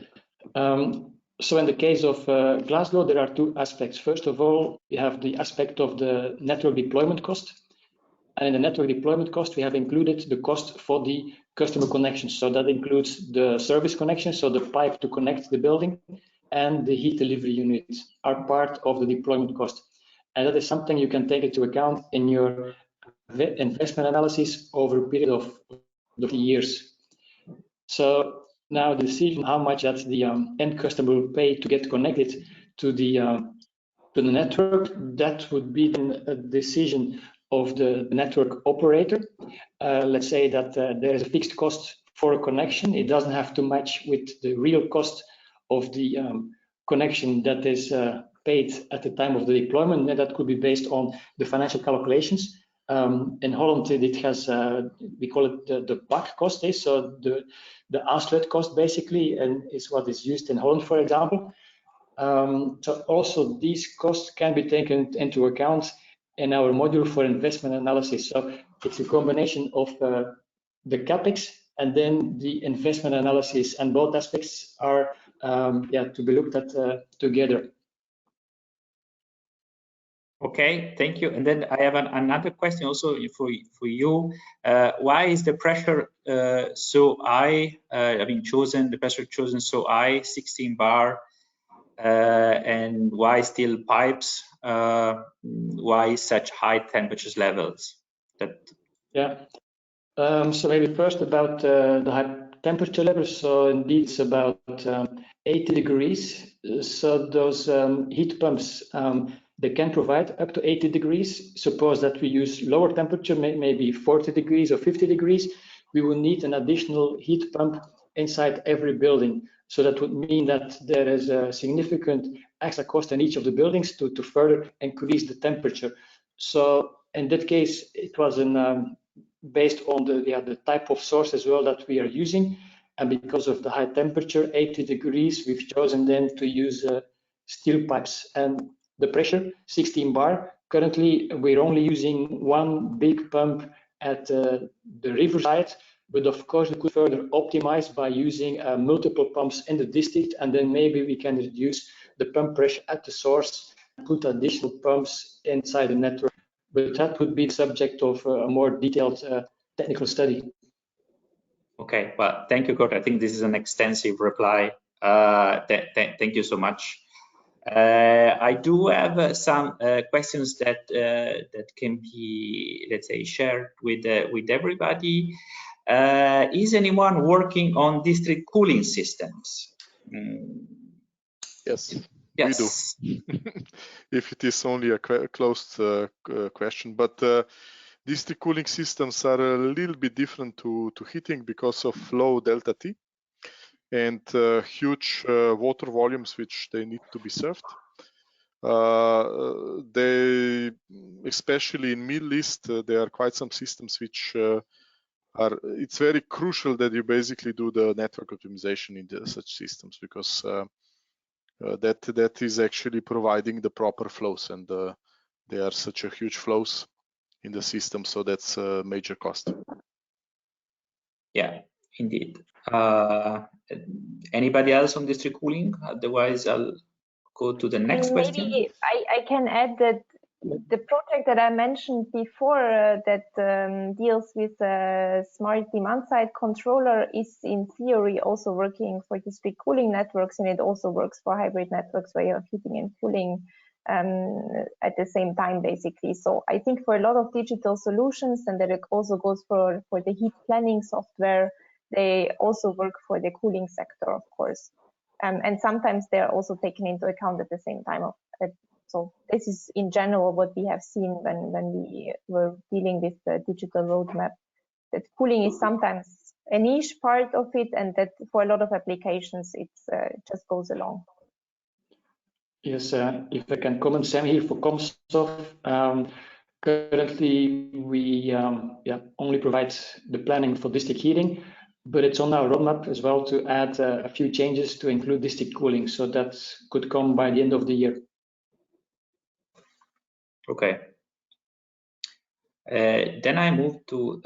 So in the case of Glasgow, there are two aspects. First of all, we have the aspect of the network deployment cost. And in the network deployment cost, we have included the cost for the customer connection. So that includes the service connection, so the pipe to connect the building, and the heat delivery units are part of the deployment cost. And that is something you can take into account in your investment analysis over a period of 50 years. So now the decision how much that the end customer will pay to get connected to the network, that would be then a decision of the network operator. Let's say that there is a fixed cost for a connection. It doesn't have to match with the real cost of the connection that is paid at the time of the deployment, and that could be based on the financial calculations. In Holland, it has, we call it the BAC cost, so the aansluit cost basically, and is what is used in Holland, for example. So also these costs can be taken into account in our module for investment analysis. So it's a combination of the CapEx and then the investment analysis, and both aspects are to be looked at together. Okay, thank you. And then I have another question also for you. Why is the pressure so high? The pressure chosen so high, 16 bar, and why steel pipes? Why such high temperatures levels? So maybe first about the high temperature levels. So indeed, it's about 80 degrees. So those heat pumps, they can provide up to 80 degrees. Suppose that we use lower temperature, maybe 40 degrees or 50 degrees, we will need an additional heat pump inside every building. So that would mean that there is a significant extra cost in each of the buildings to further increase the temperature. So in that case, it was based on the type of source as well that we are using. And because of the high temperature, 80 degrees, we've chosen then to use steel pipes. And the pressure, 16 bar. Currently, we're only using one big pump at the riverside, but of course we could further optimize by using multiple pumps in the district, and then maybe we can reduce the pump pressure at the source and put additional pumps inside the network. But that would be the subject of a more detailed technical study. Okay, well, thank you, Kurt. I think this is an extensive reply. Thank you so much. I do have some questions that can be, let's say, shared with everybody. Is anyone working on district cooling systems? Yes, yes, we do. If it is only a closed question, but district cooling systems are a little bit different to heating because of low delta T and huge water volumes which they need to be served. They, especially in Middle East, there are quite some systems which it's very crucial that you basically do the network optimization in such systems, because that is actually providing the proper flows, and there are such a huge flows in the system, so that's a major cost. Yeah, indeed. Anybody else on district cooling? Otherwise, I'll go to the next question. Maybe I can add that the project that I mentioned before that deals with a smart demand-side controller is in theory also working for district cooling networks, and it also works for hybrid networks where you have heating and cooling at the same time, basically. So I think for a lot of digital solutions, and that it also goes for the heat planning software, they also work for the cooling sector, of course. And sometimes they're also taken into account at the same time. So this is in general what we have seen when we were dealing with the digital roadmap, that cooling is sometimes a niche part of it, and that for a lot of applications it just goes along. Yes, if I can comment, Sam here for Comsof. Currently, we only provide the planning for district heating, but it's on our roadmap as well to add a few changes to include district cooling. So that could come by the end of the year. Okay. Then I move to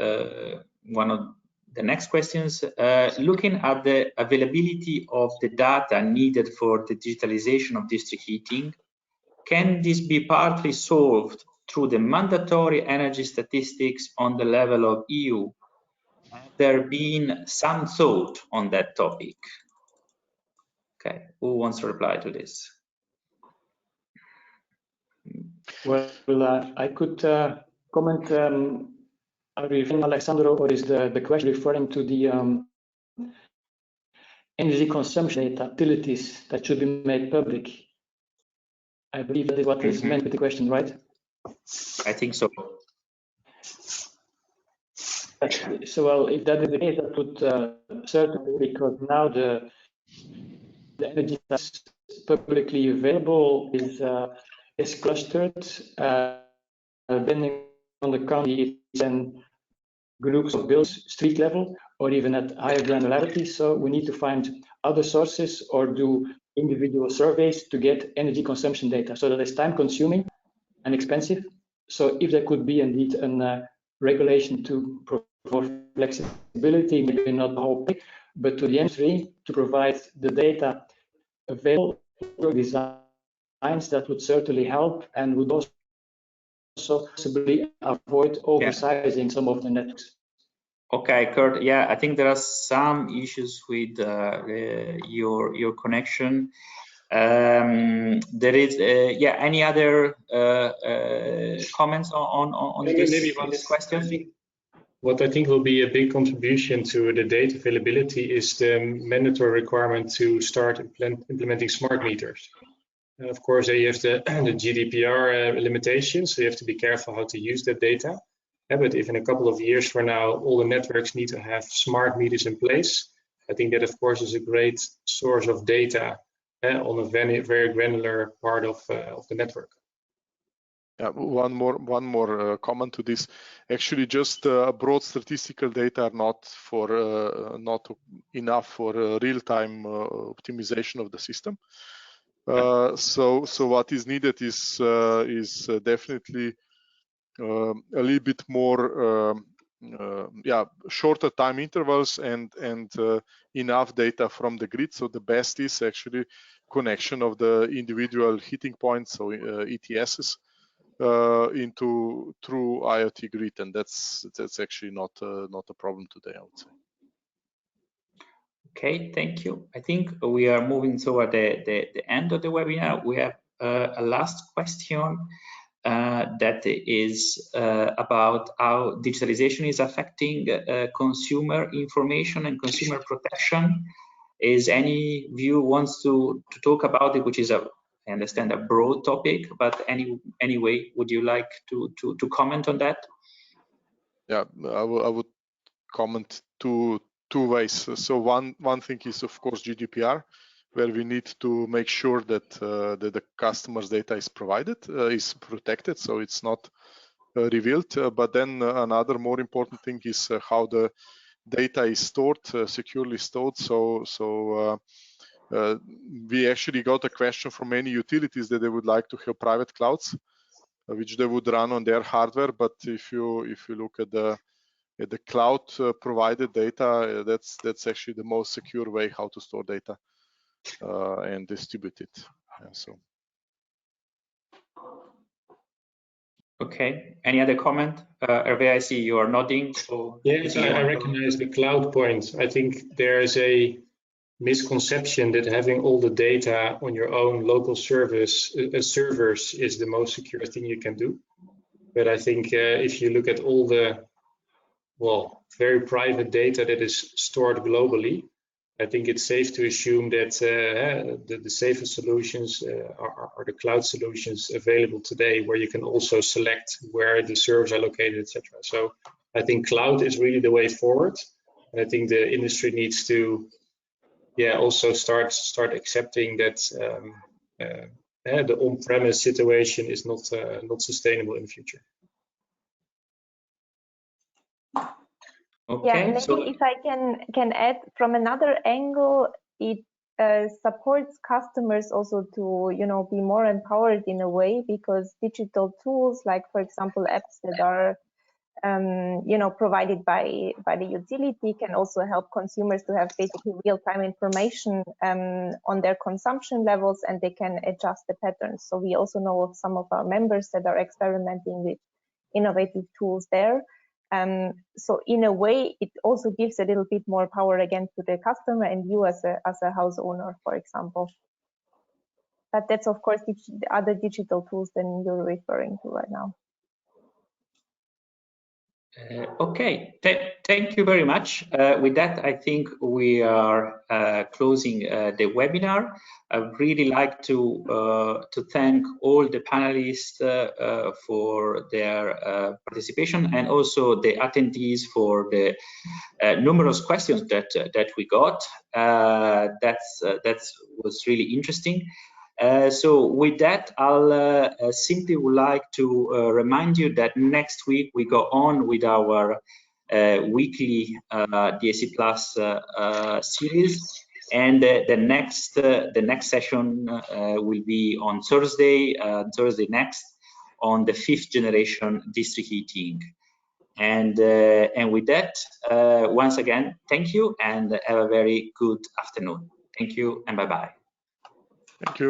one of the next questions, looking at the availability of the data needed for the digitalization of district heating, can this be partly solved through the mandatory energy statistics on the level of EU? Has there been some thought on that topic? Okay, who wants to reply to this? Well, I could comment. Are we referring, Alessandro, or is the question referring to the energy consumption data, utilities that should be made public? I believe that is what is meant with the question, right? I think so. So, well, if that is the case, that would certainly, because now the energy that's publicly available is clustered, depending on the county, it's in groups of bills, street level, or even at higher granularity. So we need to find other sources or do individual surveys to get energy consumption data. So that is time consuming and expensive. So if there could be indeed a regulation to provide flexibility, maybe not the whole thing, but to the industry to provide the data available designs, that would certainly help and would also possibly avoid oversizing some of the networks. Okay, Kurt. Yeah, I think there are some issues with your connection. There is, yeah. Any other comments on this question? What I think will be a big contribution to the data availability is the mandatory requirement to start implementing smart meters. Of course, you have the GDPR limitations, so you have to be careful how to use that data. But if in a couple of years from now, all the networks need to have smart meters in place, I think that, of course, is a great source of data on a very granular part of the network. Yeah, one more comment to this. Actually, just broad statistical data are not enough for real-time optimization of the system. So what is needed is definitely a little bit more shorter time intervals and enough data from the grid. So the best is actually connection of the individual heating points, so ETSs, through IoT grid, and that's actually not a problem today, I would say. Okay, thank you. I think we are moving toward the end of the webinar. We have a last question that is about how digitalization is affecting consumer information and consumer protection. Is any of you wants to talk about it, which is I understand a broad topic, but anyway, would you like to comment on that? Yeah, I would comment two ways. So one thing is, of course, GDPR, where we need to make sure that the customer's data is is protected, so it's not revealed. But then another more important thing is how the data is stored, securely stored. So we actually got a question from many utilities that they would like to have private clouds, which they would run on their hardware. But if you look at the cloud provided data, that's actually the most secure way how to store data and distribute it. Yeah, so. Okay. Any other comment? Herve, I see you are nodding. So yes, I recognize the cloud point. I think there is a misconception that having all the data on your own local servers is the most secure thing you can do. But I think if you look at all the, well, very private data that is stored globally, I think it's safe to assume that the safest solutions are the cloud solutions available today, where you can also select where the servers are located, etc. So I think cloud is really the way forward. And I think the industry needs to also start accepting that the on-premise situation is not sustainable in the future. Okay, yeah, maybe if I can add from another angle, it supports customers also to be more empowered in a way, because digital tools like, for example, apps that are provided by the utility, can also help consumers to have basically real-time information on their consumption levels, and they can adjust the patterns. So we also know of some of our members that are experimenting with innovative tools there. So in a way, it also gives a little bit more power again to the customer and you as a house owner, for example. But that's of course the other digital tools than you're referring to right now. Okay, thank you very much. With that, I think we are closing the webinar. I'd really like to thank all the panelists for their participation, and also the attendees for the numerous questions that we got. That was really interesting. So with that, I'll simply would like to remind you that next week we go on with our weekly DHC Plus series, and the next session will be on Thursday next, on the 5th generation district heating. And with that, once again, thank you and have a very good afternoon. Thank you and bye-bye. Thank you.